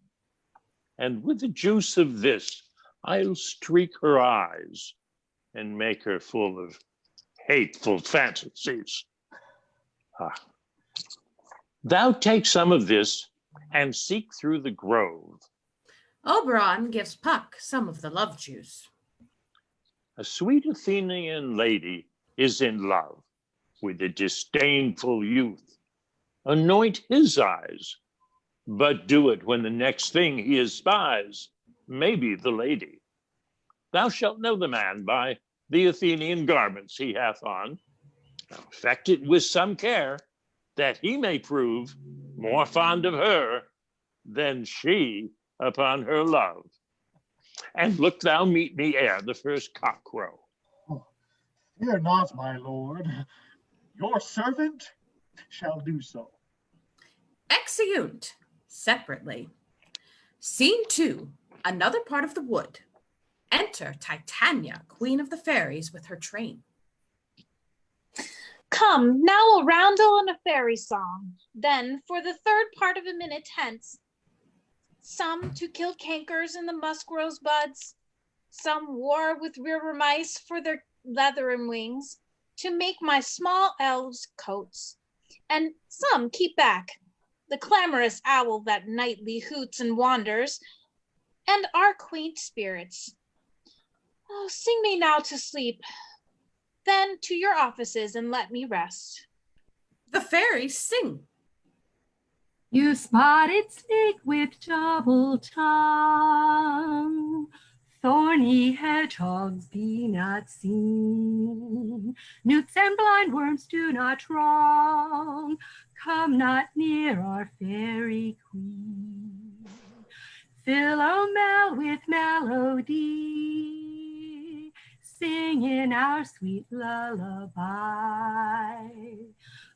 O: And with the juice of this, I'll streak her eyes and make her full of hateful fantasies. Thou take some of this and seek through the grove.
B: Oberon gives Puck some of the love juice.
O: A sweet Athenian lady is in love with a disdainful youth. Anoint his eyes, but do it when the next thing he espies may be the lady. Thou shalt know the man by the Athenian garments he hath on. Now, effect it with some care, that he may prove more fond of her than she upon her love. And look thou meet me ere the first cock crow.
N: Fear not, my lord. Your servant shall do so.
B: Exeunt separately. Scene 2, another part of the wood. Enter Titania, queen of the fairies, with her train.
P: Come, now a roundel and a fairy song. Then, for the third part of a minute hence, some to kill cankers in the musk rose buds, some war with river mice for their leather and wings, to make my small elves coats, and some keep back the clamorous owl that nightly hoots and wanders, and our quaint spirits. Oh, sing me now to sleep, then to your offices and let me rest.
B: The fairies sing.
Q: You spotted snake with double tongue, thorny hedgehogs be not seen. Newts and blind worms do not wrong, come not near our fairy queen. Philomel with melody, sing in our sweet lullaby.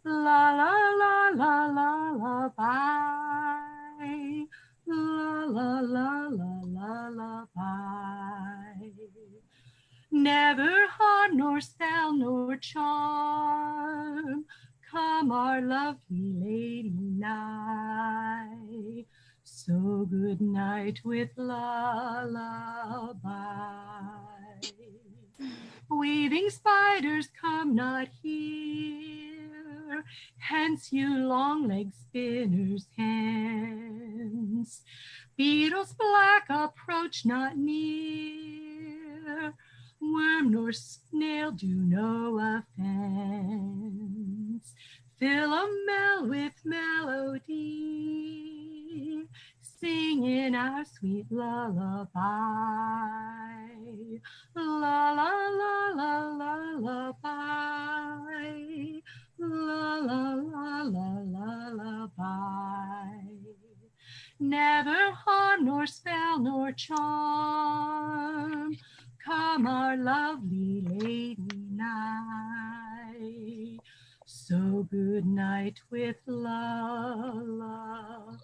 Q: La la la la la la bye. La la la la la la bye. Never harm nor spell nor charm, come our lovely lady nigh. So good night with lullaby. Weaving spiders come not here, hence you long-legged spinners hence. Beetles black approach not near, worm nor snail do no offense. Philomel with melody, sing in our sweet lullaby. La la la la la la bye. La la la la la la bye. Never harm nor spell nor charm, come our lovely lady nigh. So good night with lullaby.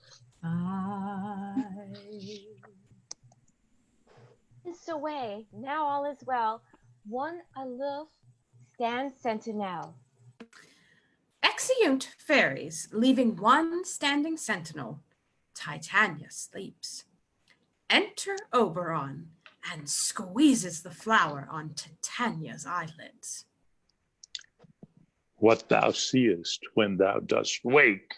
F: This away, now all is well. One aloof stands sentinel.
B: Exeunt fairies, leaving one standing sentinel. Titania sleeps. Enter Oberon and squeezes the flower on Titania's eyelids.
O: What thou seest when thou dost wake,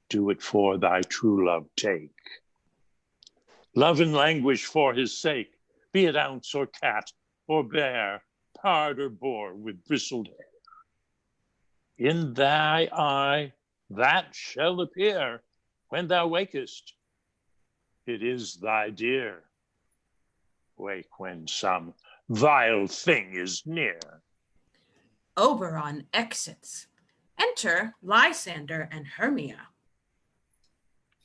O: do it for thy true love take. Love and languish for his sake, be it ounce or cat or bear, pard or boar with bristled hair. In thy eye that shall appear when thou wakest. It is thy dear. Wake when some vile thing is near.
B: Oberon exits. Enter Lysander and Hermia.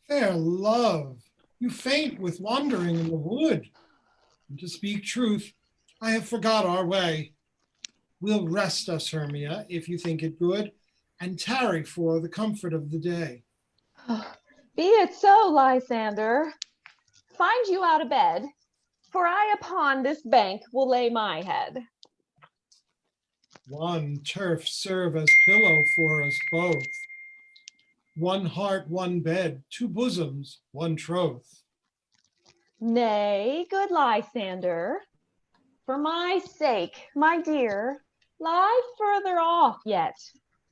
H: Fair love, you faint with wandering in the wood. And to speak truth, I have forgot our way. We'll rest us, Hermia, if you think it good, and tarry for the comfort of the day.
F: Be it so, Lysander. Find you out of bed, for I upon this bank will lay my head.
H: One turf serve as pillow for us both. One heart, one bed, two bosoms, one troth.
F: Nay, good Lysander, for my sake, my dear, lie further off yet.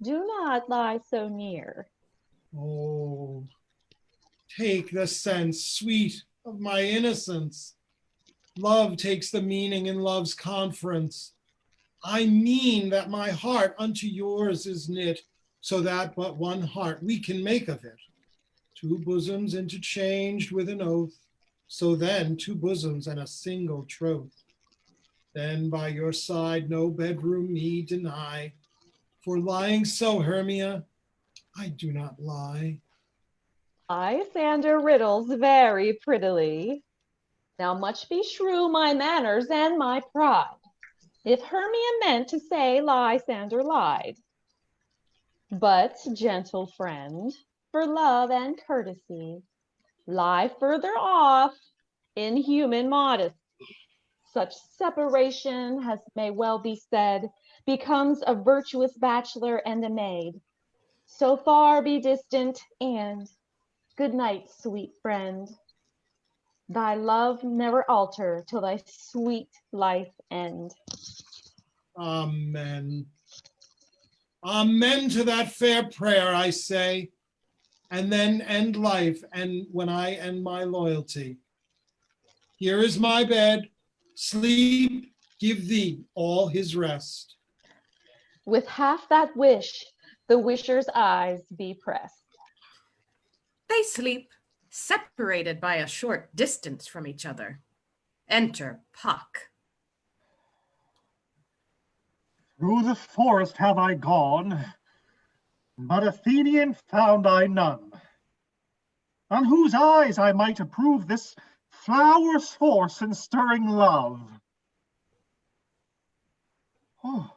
F: Do not lie so near.
H: Oh, take the sense, sweet, of my innocence. Love takes the meaning in love's conference. I mean that my heart unto yours is knit, so that but one heart we can make of it. Two bosoms interchanged with an oath, so then two bosoms and a single troth. Then by your side no bedroom me deny, for lying so, Hermia, I do not lie.
F: Lysander riddles very prettily. Now much beshrew my manners and my pride, if Hermia meant to say Lysander lied. But, gentle friend, for love and courtesy, lie further off in human modesty. Such separation, as may well be said, becomes a virtuous bachelor and a maid. So far be distant, and good night, sweet friend. Thy love never alter till thy sweet life end.
H: Amen. Amen to that fair prayer, I say, and then end life, and when I end my loyalty. Here is my bed. Sleep, give thee all his rest.
F: With half that wish, the wisher's eyes be pressed.
B: They sleep, separated by a short distance from each other. Enter Puck.
N: Through the forest have I gone, but Athenian found I none, on whose eyes I might approve this flower's force in stirring love. Oh,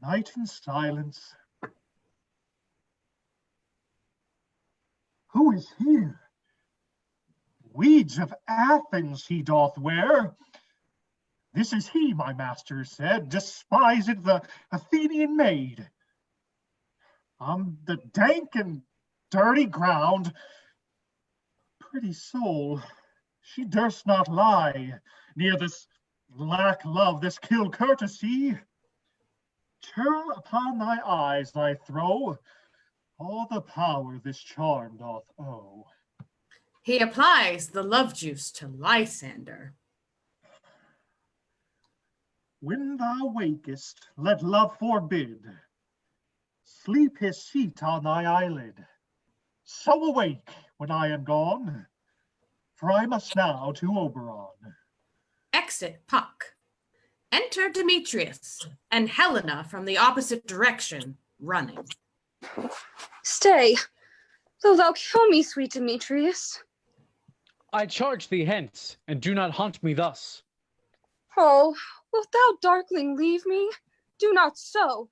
N: night and silence. Who is here? Weeds of Athens he doth wear. This is he, my master said, despised the Athenian maid. On the dank and dirty ground, pretty soul, she durst not lie near this lack love, this kill courtesy. Turn upon thy eyes thy throw, all the power this charm doth owe.
B: He applies the love juice to Lysander.
N: When thou wakest, let love forbid. Sleep his seat on thy eyelid. So awake when I am gone, for I must now to Oberon.
B: Exit Puck. Enter Demetrius and Helena from the opposite direction, running.
I: Stay, though thou kill me, sweet Demetrius.
G: I charge thee hence, and do not haunt me thus.
I: Oh, wilt thou, darkling, leave me? Do not so.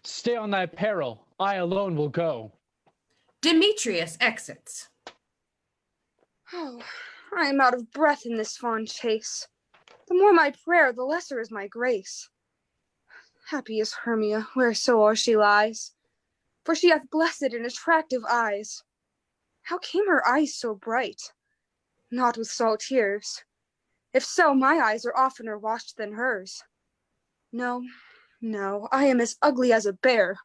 G: Stay on thy peril, I alone will go.
B: Demetrius exits.
I: Oh, I am out of breath in this fond chase. The more my prayer, the lesser is my grace. Happy is Hermia, wheresoe'er she lies, for she hath blessed and attractive eyes. How came her eyes so bright? Not with salt tears. If so, my eyes are oftener washed than hers. No, No, I am as ugly as a bear,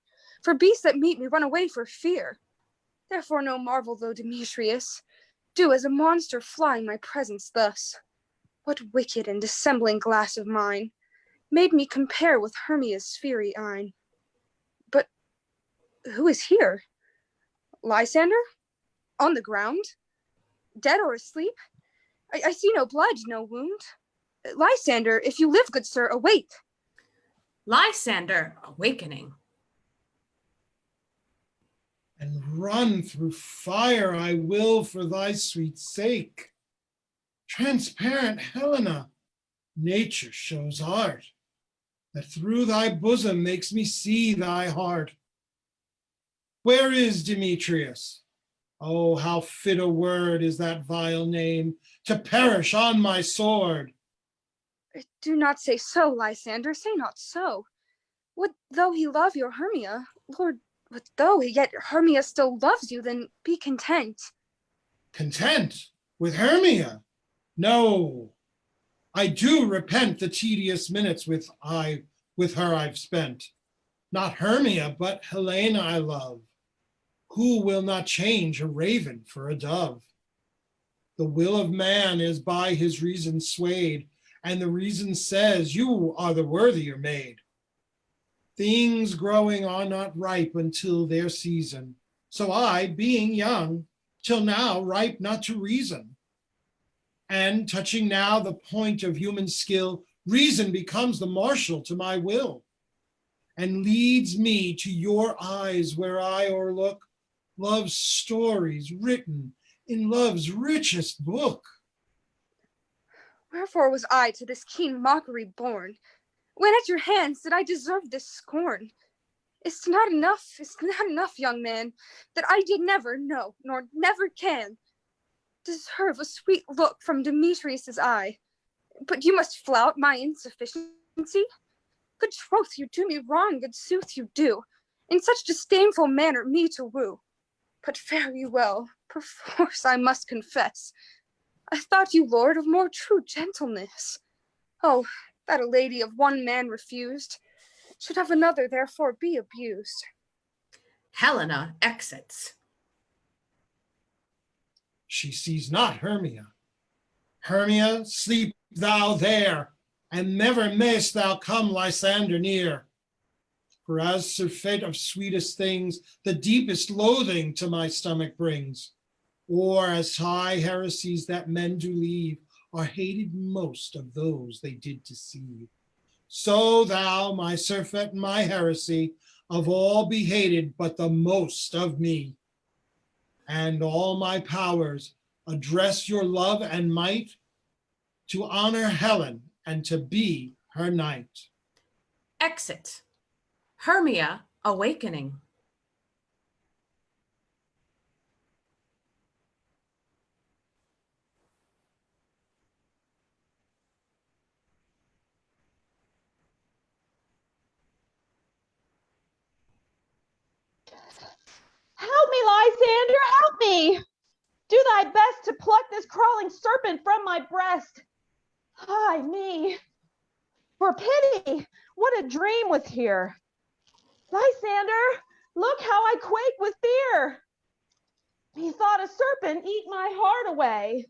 I: for beasts that meet me run away for fear. Therefore no marvel though Demetrius do as a monster fly in my presence thus. What wicked and dissembling glass of mine made me compare with Hermia's fiery eyne? But who is here? Lysander? On the ground? Dead or asleep? I see no blood, no wound. Lysander, if you live, good sir, awake.
B: Lysander, awakening.
H: And run through fire I will for thy sweet sake. Transparent Helena, nature shows art, that through thy bosom makes me see thy heart. Where is Demetrius? Oh, how fit a word is that vile name to perish on my sword.
I: Do not say so, Lysander, say not so. What though he love your Hermia? Lord, what though yet Hermia still loves you, then be content.
H: Content with Hermia? No, I do repent the tedious minutes with her I've spent. Not Hermia, but Helena I love. Who will not change a raven for a dove? The will of man is by his reason swayed, and the reason says you are the worthier maid. Things growing are not ripe until their season. So I, being young, till now ripe not to reason. And touching now the point of human skill, reason becomes the marshal to my will, and leads me to your eyes where I o'erlook love's stories written in love's richest book.
I: Wherefore was I to this keen mockery born? When at your hands did I deserve this scorn? It's not enough, young man, that I did never know, nor never can deserve a sweet look from Demetrius's eye. But you must flout my insufficiency? Good troth, you do me wrong, good sooth you do, in such disdainful manner me to woo. But fare you well, perforce I must confess, I thought you, Lord, of more true gentleness. Oh, that a lady of one man refused, should of another therefore be abused.
B: Helena exits.
H: She sees not Hermia. Hermia, sleep thou there, and never mayst thou come Lysander near. For as surfeit of sweetest things, the deepest loathing to my stomach brings. Or as high heresies that men do leave, are hated most of those they did deceive. So thou, my surfeit and my heresy, of all be hated but the most of me. And all my powers address your love and might to honor Helen and to be her knight.
B: Exit. Hermia awakening.
F: Help me, Lysander, help me! Do thy best to pluck this crawling serpent from my breast. Ay me! For pity, what a dream was here! Lysander, look how I quake with fear! Methought a serpent eat my heart away,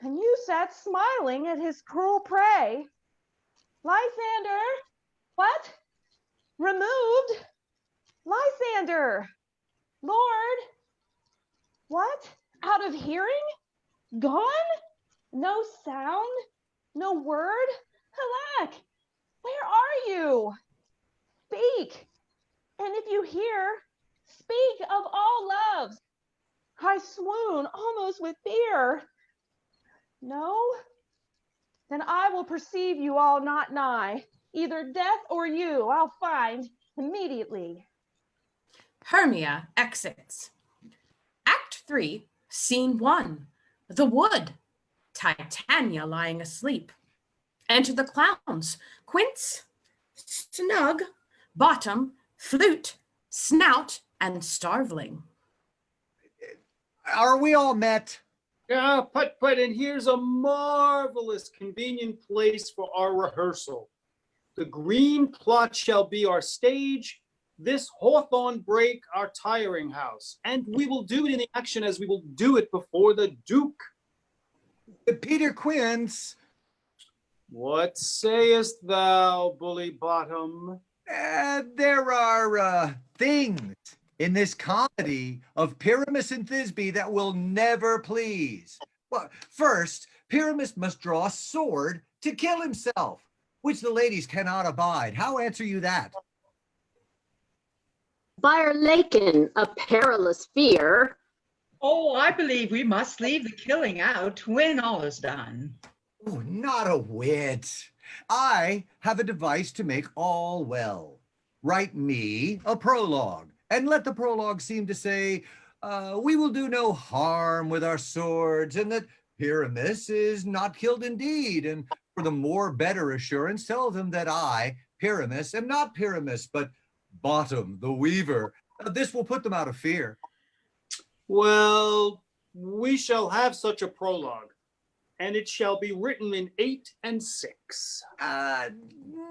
F: and you sat smiling at his cruel prey. Lysander, what? Removed? Lysander, Lord, what? Out of hearing? Gone? No sound? No word? Alack, where are you? Speak, and if you hear, speak of all loves. I swoon almost with fear. No? Then I will perceive you all not nigh. Either death or you I'll find immediately.
B: Hermia exits. Act 3, Scene 1. The wood. Titania lying asleep. Enter the clowns. Quince, Snug, Bottom, Flute, Snout, and Starveling.
K: Are we all met?
J: Yeah, and here's a marvelous convenient place for our rehearsal. The green plot shall be our stage, this hawthorn brake our tiring house, and we will do it in the action as we will do it before the Duke.
K: Peter Quince.
J: What sayest thou, Bully Bottom?
K: There are things in this comedy of Pyramus and Thisbe that will never please. Well, first, Pyramus must draw a sword to kill himself, which the ladies cannot abide. How answer you that?
R: By'r Lakin, a perilous fear.
L: Oh, I believe we must leave the killing out when all is done.
K: Oh, not a whit. I have a device to make all well. Write me a prologue, and let the prologue seem to say, we will do no harm with our swords, and that Pyramus is not killed indeed. And for the more better assurance, tell them that I, Pyramus, am not Pyramus, but Bottom, the weaver. This will put them out of fear.
J: Well, we shall have such a prologue, and it shall be written in 8 and 6.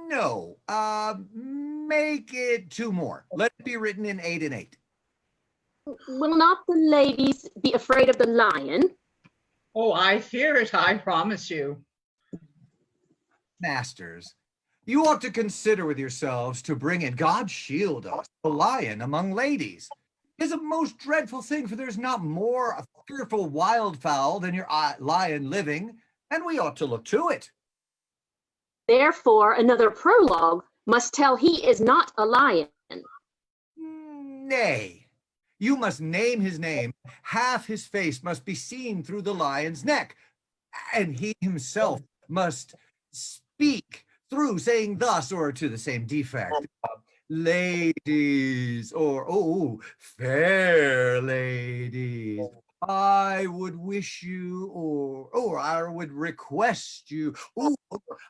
K: No. Make it 2 more. Let it be written in 8 and 8.
R: Will not the ladies be afraid of the lion?
L: Oh, I fear it, I promise you.
K: Masters, you ought to consider with yourselves to bring in, God shield us, the lion among ladies. It is a most dreadful thing, for there's not more a fearful wildfowl than your lion living, and we ought to look to it.
R: Therefore, another prologue must tell he is not a lion.
K: Nay, you must name his name. Half his face must be seen through the lion's neck, and he himself must speak through, saying thus, or to the same defect, ladies, or fair ladies, I would wish you, or I would request you,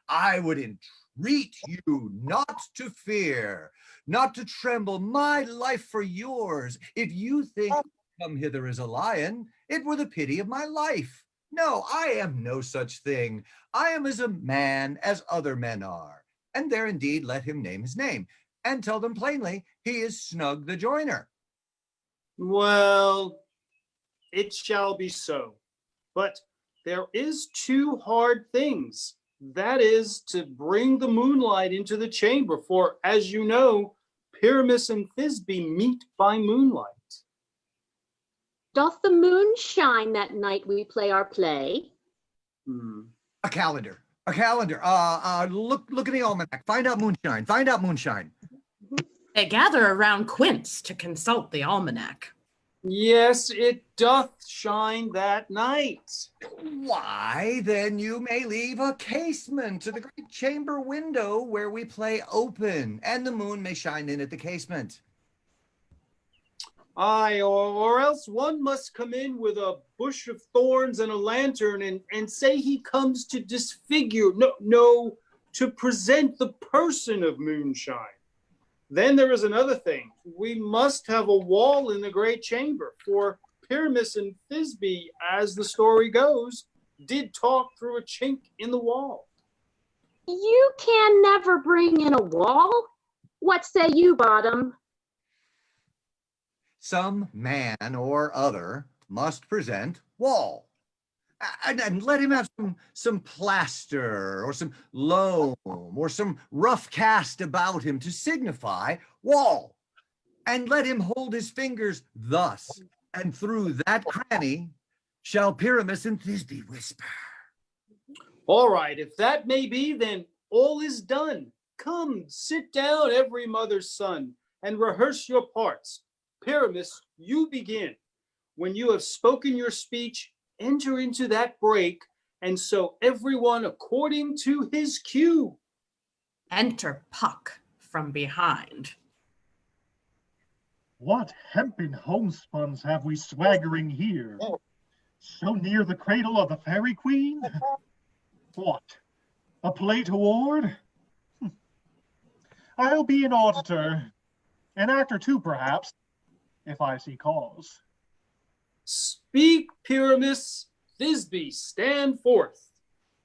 K: I would entreat you not to fear, not to tremble, my life for yours. If you think come hither as a lion, it were the pity of my life. No, I am no such thing. I am as a man as other men are. And there indeed let him name his name, and tell them plainly he is Snug the Joiner.
J: Well, it shall be so. But there is 2 hard things. That is to bring the moonlight into the chamber, for as you know, Pyramus and Thisbe meet by moonlight.
R: Doth the moon shine that night we play our play?
K: A calendar. Look at the almanac. Find out moonshine.
B: They gather around Quince to consult the almanac.
J: Yes, it doth shine that night.
K: Why, then you may leave a casement to the great chamber window where we play open, and the moon may shine in at the casement.
J: Aye, or else one must come in with a bush of thorns and a lantern and say he comes to disfigure, no, to present the person of moonshine. Then there is another thing. We must have a wall in the great chamber, for Pyramus and Thisbe, as the story goes, did talk through a chink in the wall.
R: You can never bring in a wall. What say you, Bottom?
K: Some man or other must present wall. And let him have some plaster or some loam or some rough cast about him to signify wall. And let him hold his fingers thus, and through that cranny shall Pyramus and Thisbe whisper.
J: All right, if that may be, then all is done. Come, sit down, every mother's son, and rehearse your parts. Pyramus, you begin. When you have spoken your speech, enter into that break, and so everyone according to his cue.
B: Enter Puck from behind.
N: What hempen homespuns have we swaggering here? So near the cradle of the fairy queen? What, a play toward? I'll be an auditor, an actor too, perhaps, if I see cause.
J: Speak, Pyramus. Thisbe, stand forth.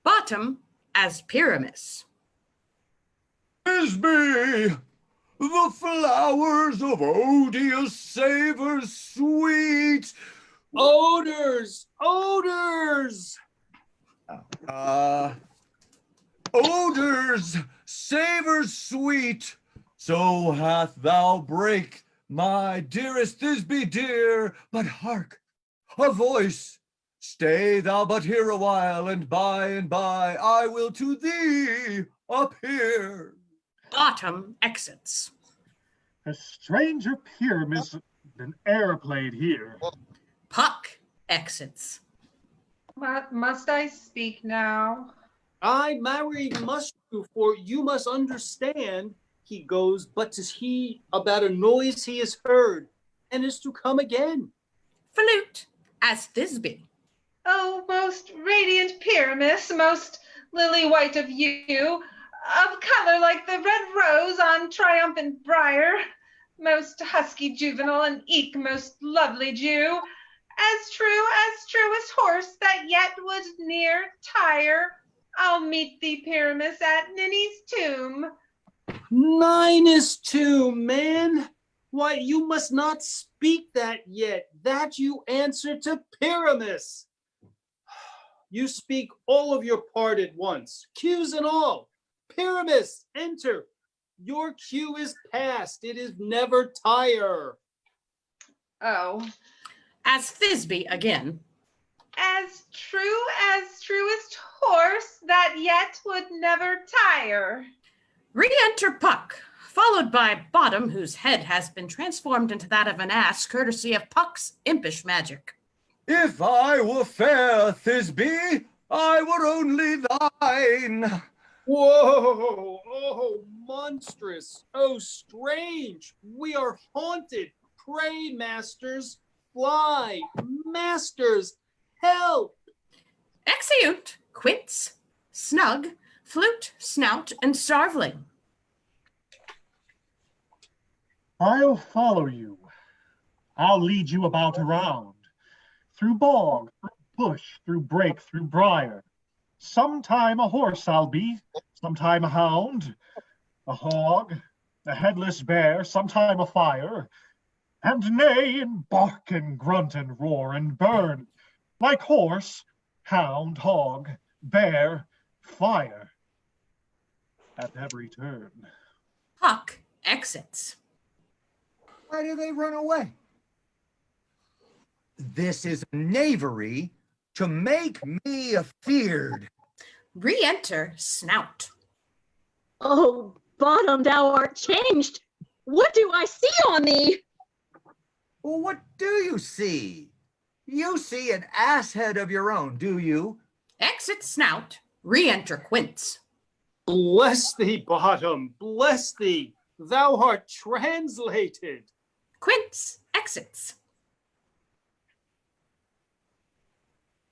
B: Bottom as Pyramus.
K: Thisbe, the flowers of odious savors sweet.
J: Odors, odors.
K: Odors, savors sweet. So hath thou break, my dearest Thisbe dear. But hark, a voice. Stay thou but here a while, and by I will to thee appear.
B: Bottom exits.
N: A stranger pyramus an aeroplane here.
B: Puck exits.
L: Must I speak now?
J: I marry must you, for you must understand, he goes, but 'tis he about a noise he has heard, and is to come again.
B: Flute as Thisbe.
L: Oh, most radiant Pyramus, most lily white of hue, of color like the red rose on triumphant briar, most husky juvenile and eke most lovely Jew, as true as horse that yet would near tire, I'll meet thee, Pyramus, at Ninny's tomb.
J: Ninus tomb, man. Why, you must not speak that yet. That you answer to Pyramus. You speak all of your part at once, cues and all. Pyramus, enter. Your cue is past. It is never tire.
L: Oh.
B: As Thisbe again.
L: As truest horse that yet would never tire.
B: Re-enter Puck, followed by Bottom, whose head has been transformed into that of an ass, courtesy of Puck's impish magic.
K: If I were fair, Thisbe, I were only thine.
J: Whoa, oh, monstrous, oh, strange. We are haunted. Pray, masters, fly. Masters, help.
B: Exeunt, Quince, Snug, Flute, Snout, and Starveling.
N: I'll follow you. I'll lead you about around, through bog, through bush, through brake, through briar. Sometime a horse I'll be, sometime a hound, a hog, a headless bear, sometime a fire, and neigh and bark and grunt and roar and burn, like horse, hound, hog, bear, fire, at every turn.
B: Puck exits.
K: Why do they run away? This is knavery to make me afeared.
B: Re-enter Snout.
R: Oh, Bottom, thou art changed. What do I see on thee?
K: Well, what do you see? You see an ass head of your own, do you?
B: Exit Snout. Re-enter Quince.
J: Bless thee, Bottom, bless thee. Thou art translated.
B: Quince exits.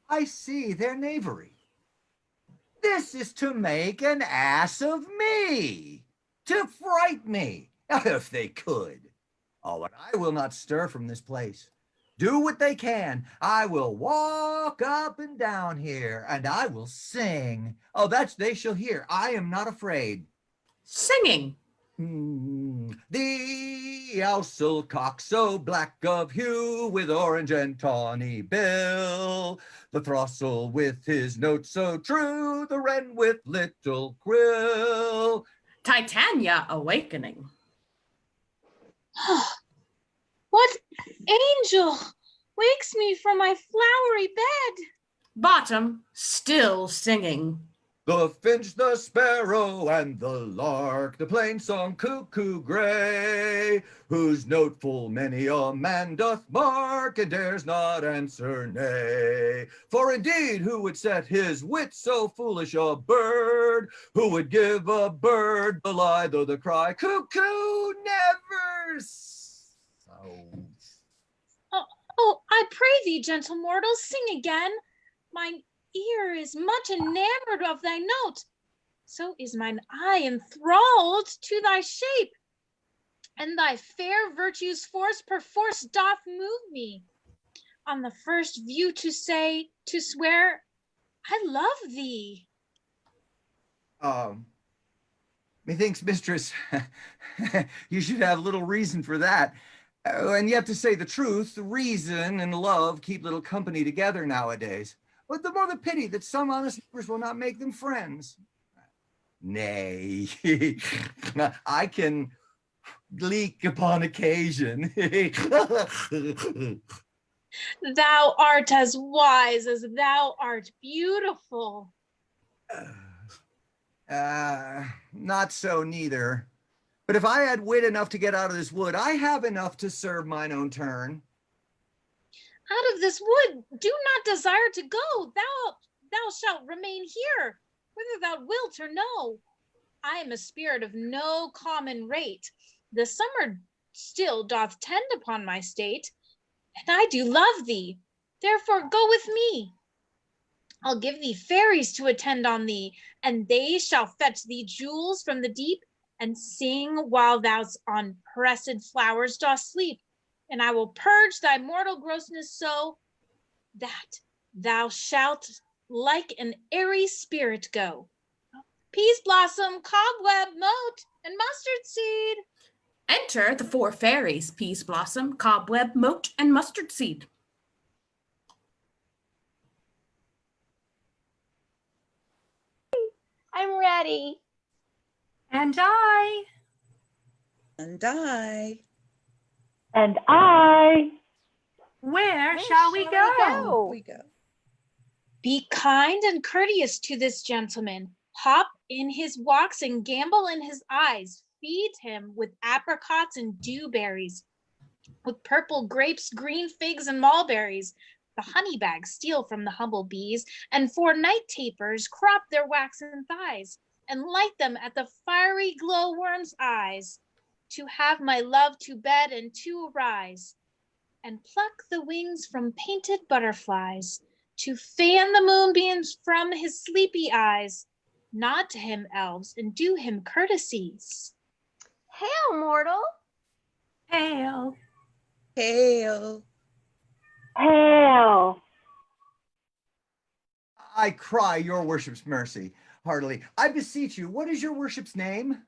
K: I see their knavery. This is to make an ass of me, to fright me, if they could. Oh, but I will not stir from this place. Do what they can. I will walk up and down here, and I will sing. Oh, that's they shall hear. I am not afraid.
B: Singing.
K: The ousel cock so black of hue, with orange and tawny bill, the throstle with his note so true, the wren with little quill.
B: Titania awakening.
P: What angel wakes me from my flowery bed?
B: Bottom still singing.
K: The finch, the sparrow, and the lark, the plain song cuckoo gray, whose note full many a man doth mark, and dares not answer nay. For indeed, who would set his wit so foolish a bird? Who would give a bird the lie, though the cry cuckoo never sounds?
P: Oh, I pray thee, gentle mortal, sing again. Mine ear is much enamored of thy note, so is mine eye enthralled to thy shape, and thy fair virtue's force perforce doth move me on the first view to swear I love thee.
K: Methinks, mistress, you should have little reason for that. And yet, to say the truth, reason and love keep little company together nowadays. But the more the pity that some honest neighbors will not make them friends. Nay, I can leak upon occasion.
P: Thou art as wise as thou art beautiful.
K: Not so neither. But if I had wit enough to get out of this wood, I have enough to serve mine own turn.
P: Out of this wood, do not desire to go. Thou shalt remain here, whether thou wilt or no. I am a spirit of no common rate. The summer still doth tend upon my state, and I do love thee. Therefore go with me. I'll give thee fairies to attend on thee, and they shall fetch thee jewels from the deep, and sing while thou on pressed flowers dost sleep. And I will purge thy mortal grossness so that thou shalt like an airy spirit go. Peas blossom, cobweb, moat, and mustard seed.
B: Enter the 4 fairies, Peas Blossom, Cobweb, Moat, and Mustard Seed.
M: I'm ready.
Q: And I.
E: And I.
Q: And I. Where shall we go?
E: We go.
P: Be kind and courteous to this gentleman. Hop in his walks and gambol in his eyes. Feed him with apricots and dewberries, with purple grapes, green figs, and mulberries. The honey bags steal from the humble bees, and 4 night tapers crop their waxen thighs, and light them at the fiery glowworm's eyes, to have my love to bed and to arise, and pluck the wings from painted butterflies, to fan the moonbeams from his sleepy eyes. Nod to him, elves, and do him courtesies.
M: Hail, mortal.
Q: Hail.
E: Hail.
Q: Hail.
K: I cry your worship's mercy heartily. I beseech you, what is your worship's name?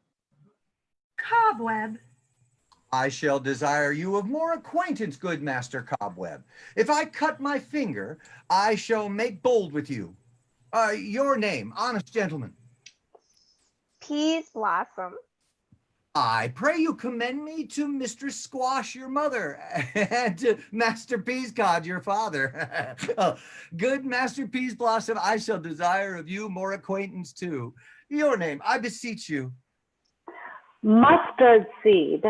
Q: Cobweb.
K: I shall desire you of more acquaintance, good Master Cobweb. If I cut my finger, I shall make bold with you. Your name, honest gentleman.
M: Peas Blossom.
K: I pray you commend me to Mistress Squash, your mother, and to Master Peascod, your father. Good Master Peas Blossom, I shall desire of you more acquaintance too. Your name, I beseech you.
Q: Mustard Seed.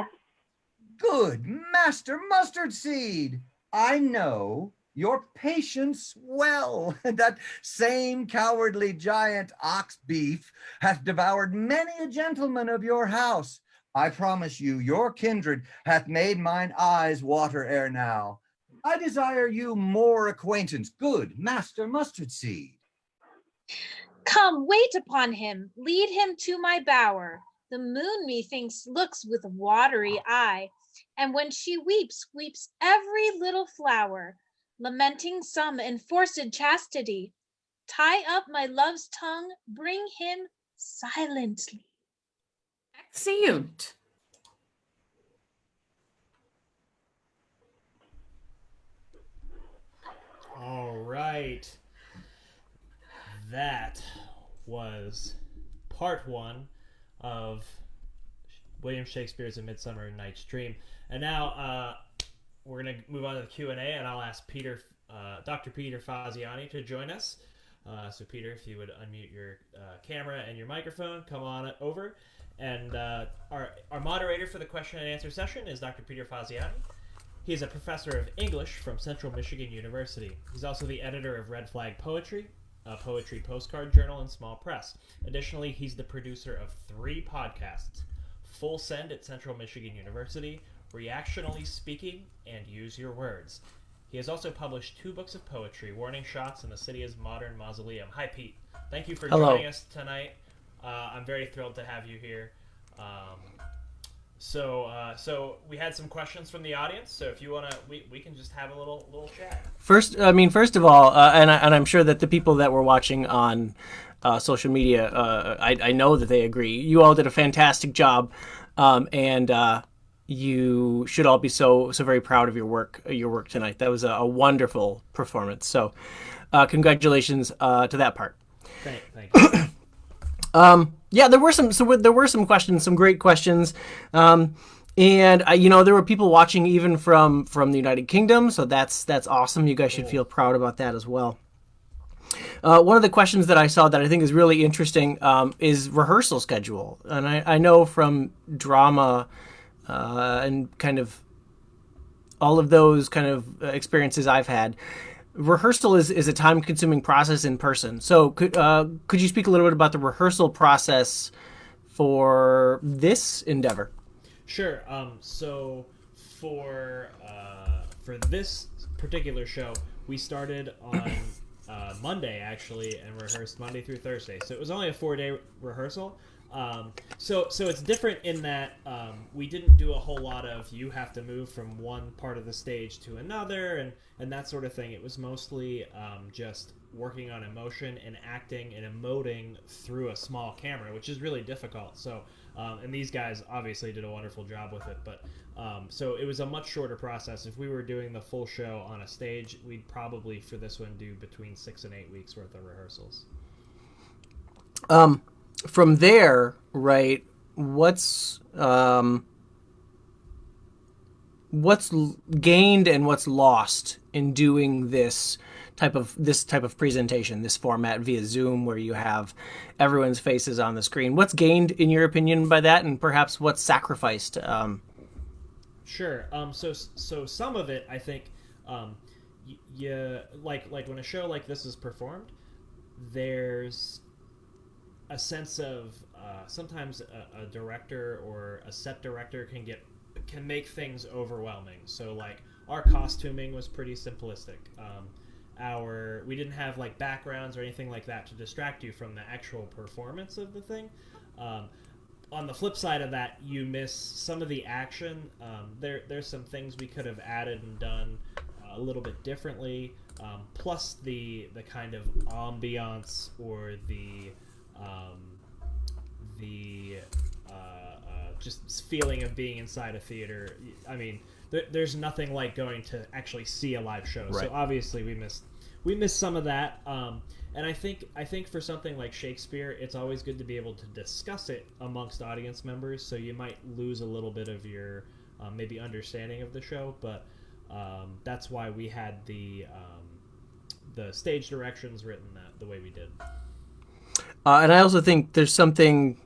K: Good Master Mustard Seed, I know your patience well. That same cowardly giant ox beef hath devoured many a gentleman of your house. I promise you, your kindred hath made mine eyes water ere now. I desire you more acquaintance, good Master Mustard Seed.
P: Come, wait upon him, lead him to my bower. The moon, methinks, looks with watery eye, and when she weeps, weeps every little flower, lamenting some enforced chastity. Tie up my love's tongue, bring him silently.
B: Exeunt.
A: All right. That was part 1 of William Shakespeare's A Midsummer Night's Dream. And now we're going to move on to the Q&A, and I'll ask Dr. Peter Faziani to join us. So Peter, if you would unmute your camera and your microphone, come on over. And our moderator for the question and answer session is Dr. Peter Faziani. He is a professor of English from Central Michigan University. He's also the editor of Red Flag Poetry, a poetry postcard journal and small press. Additionally, he's the producer of 3 podcasts: Full Send at Central Michigan University, Reactionally Speaking, and Use Your Words. He has also published 2 books of poetry, Warning Shots and The City's Modern Mausoleum. Hi, Pete. Thank you for joining us tonight. I'm very thrilled to have you here. So we had some questions from the audience. So if you wanna, we can just have a little chat.
S: First of all, and I'm sure that the people that were watching on social media, I know that they agree. You all did a fantastic job, and you should all be so very proud of your work tonight. That was a wonderful performance. So, congratulations to that part.
A: Thank you.
S: Yeah, there were some questions, some great questions. And there were people watching even from the United Kingdom, so that's awesome. You guys should feel proud about that as well. One of the questions that I saw that I think is really interesting is rehearsal schedule, and I know from drama and kind of all of those kind of experiences I've had, rehearsal is a time-consuming process in person. So could you speak a little bit about the rehearsal process for this endeavor?
A: Sure. So for this particular show, we started on Monday actually, and rehearsed Monday through Thursday. So it was only a 4-day rehearsal. So it's different in that we didn't do a whole lot of you have to move from one part of the stage to another and that sort of thing. It was mostly just working on emotion and acting and emoting through a small camera, which is really difficult. So and these guys obviously did a wonderful job with it, but so it was a much shorter process. If we were doing the full show on a stage, we'd probably for this one do between 6 and 8 weeks worth of rehearsals.
S: From there, right, what's gained and what's lost in doing this type of presentation, this format via Zoom, where you have everyone's faces on the screen? What's gained, in your opinion, by that, and perhaps what's sacrificed?
A: Sure. So some of it, I think, you like when a show like this is performed, there's a sense of sometimes a director or a set director can make things overwhelming. So like our costuming was pretty simplistic. We didn't have like backgrounds or anything like that to distract you from the actual performance of the thing. On the flip side of that, you miss some of the action. There's some things we could have added and done a little bit differently. Plus the kind of ambiance or the just feeling of being inside a theater. I mean, there's nothing like going to actually see a live show.
S: Right.
A: So obviously we missed some of that. And I think for something like Shakespeare, it's always good to be able to discuss it amongst audience members. So you might lose a little bit of your maybe understanding of the show, but that's why we had the stage directions written the way we did.
S: And I also think there's something,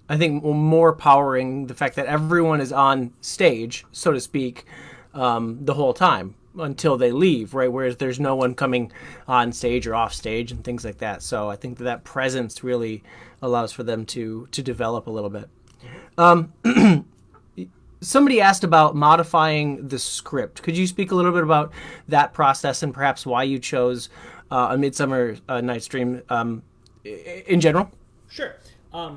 S: I think, more powering the fact that everyone is on stage, so to speak, the whole time until they leave, right? Whereas there's no one coming on stage or off stage and things like that. So I think that presence really allows for them to develop a little bit. Somebody asked about modifying the script. Could you speak a little bit about that process and perhaps why you chose A Midsummer Night's Dream in general?
A: Sure.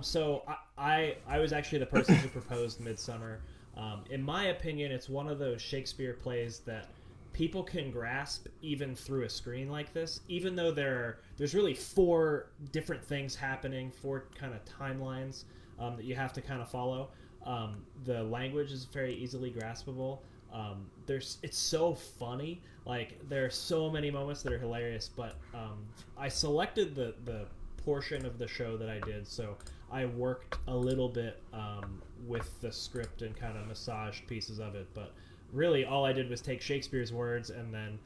A: So I was actually the person who proposed Midsummer. In my opinion, it's one of those Shakespeare plays that people can grasp even through a screen like this, even though there's really 4 different things happening, 4 kind of timelines that you have to kind of follow. The language is very easily graspable. It's so funny. Like, there are so many moments that are hilarious, but I selected the portion of the show that I did, so I worked a little bit with the script and kind of massaged pieces of it, but really all I did was take Shakespeare's words and then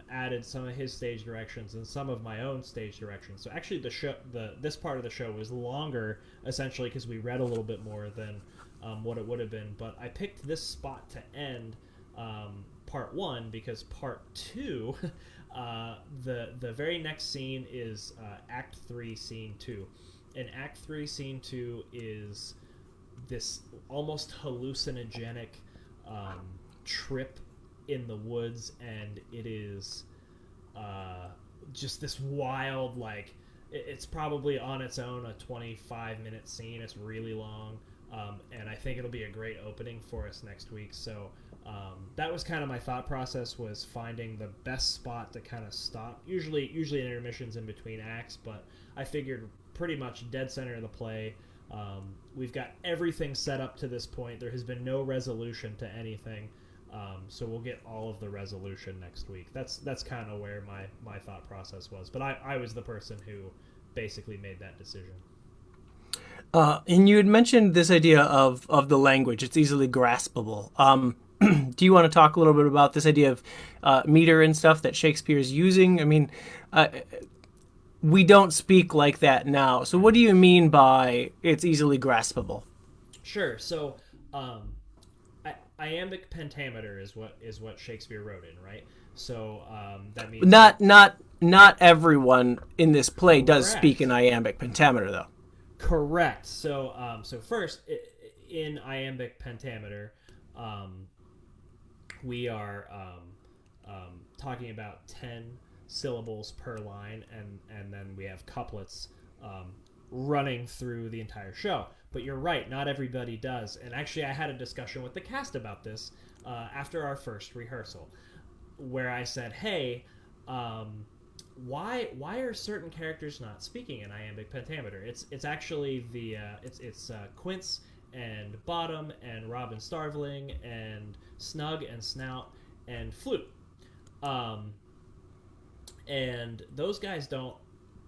A: added some of his stage directions and some of my own stage directions. So actually this part of the show was longer, essentially, because we read a little bit more than what it would have been, but I picked this spot to end part 1 because part 2 the very next scene is Act 3, Scene 2. And Act 3, Scene 2 is this almost hallucinogenic trip in the woods, and it is just this wild, like, it's probably on its own a 25-minute scene. It's really long. and I think it'll be a great opening for us next week. So that was kind of my thought process, was finding the best spot to kind of stop. Usually in intermissions in between acts, but I figured pretty much dead center of the play. We've got everything set up to this point. There has been no resolution to anything. So we'll get all of the resolution next week. That's kind of where my thought process was. But I was the person who basically made that decision.
S: And you had mentioned this idea of the language. It's easily graspable. Do you want to talk a little bit about this idea of meter and stuff that Shakespeare's using? I mean, we don't speak like that now. So what do you mean by it's easily graspable?
A: Sure. So iambic pentameter is what Shakespeare wrote in, right? So that means
S: not everyone in this play does speak in iambic pentameter, though.
A: Correct. So first, in iambic pentameter, we are talking about 10 syllables per line, and then we have couplets running through the entire show. But you're right, not everybody does. And actually, I had a discussion with the cast about this after our first rehearsal, where I said, hey, why are certain characters not speaking in iambic pentameter? It's actually it's Quince and Bottom and Robin Starveling and Snug and Snout and Flute, and those guys don't,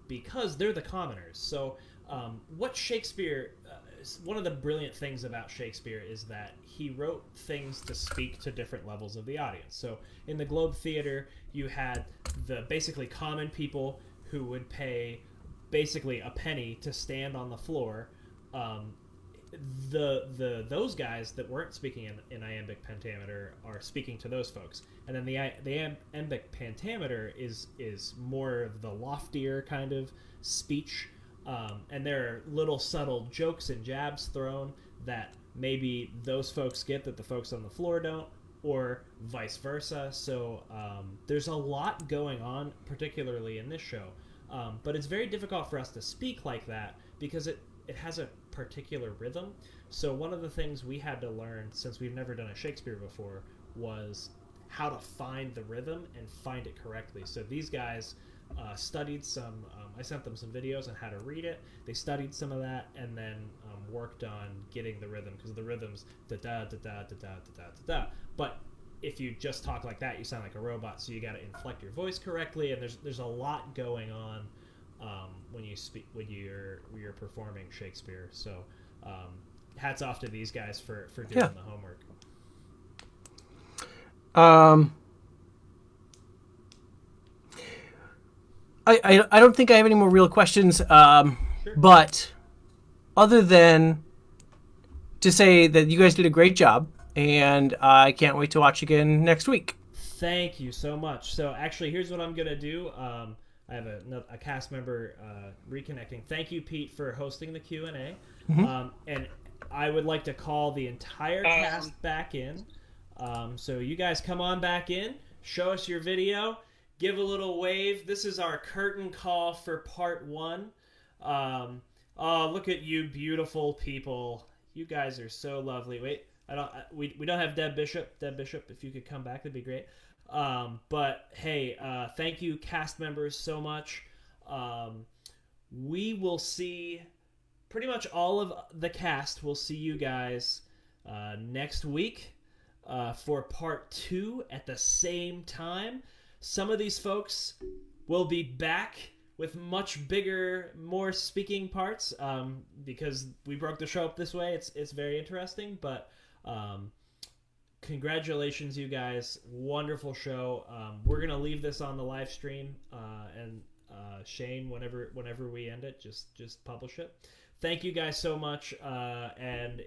A: because they're the commoners. So what Shakespeare, one of the brilliant things about Shakespeare is that he wrote things to speak to different levels of the audience. So in the Globe Theater, you had the basically common people who would pay basically a penny to stand on the floor. Those guys that weren't speaking in iambic pentameter are speaking to those folks, and then the iambic pentameter is more of the loftier kind of speech, and there are little subtle jokes and jabs thrown that maybe those folks get that the folks on the floor don't, or vice versa. So there's a lot going on, particularly in this show, but it's very difficult for us to speak like that because it has a particular rhythm. So one of the things we had to learn, since we've never done a Shakespeare before, was how to find the rhythm and find it correctly. So these guys studied some, I sent them some videos on how to read it. They studied some of that and then worked on getting the rhythm, because the rhythm's da-da, da-da, da-da, da-da, da-da. But if you just talk like that, you sound like a robot, so you got to inflect your voice correctly, and there's a lot going on when you're performing Shakespeare. So hats off to these guys for doing the homework.
S: I don't think I have any more real questions, sure. But other than to say that you guys did a great job, and I can't wait to watch again next week.
A: Thank you so much. So actually, here's what I'm going to do. I have a cast member reconnecting. Thank you, Pete, for hosting the Q&A. Mm-hmm. And I would like to call the entire cast back in. So you guys come on back in, show us your video, give a little wave. This is our curtain call for part 1. Oh, look at you beautiful people. You guys are so lovely. Wait, we don't have Deb Bishop. Deb Bishop, if you could come back, that'd be great. But hey, thank you, cast members, so much. We will see pretty much all of the cast. We'll see you guys next week for part 2 at the same time. Some of these folks will be back with much bigger, more speaking parts, because we broke the show up this way. It's very interesting, but congratulations, you guys. Wonderful show. We're going to leave this on the live stream, and Shane, whenever we end it, just publish it. Thank you guys so much, and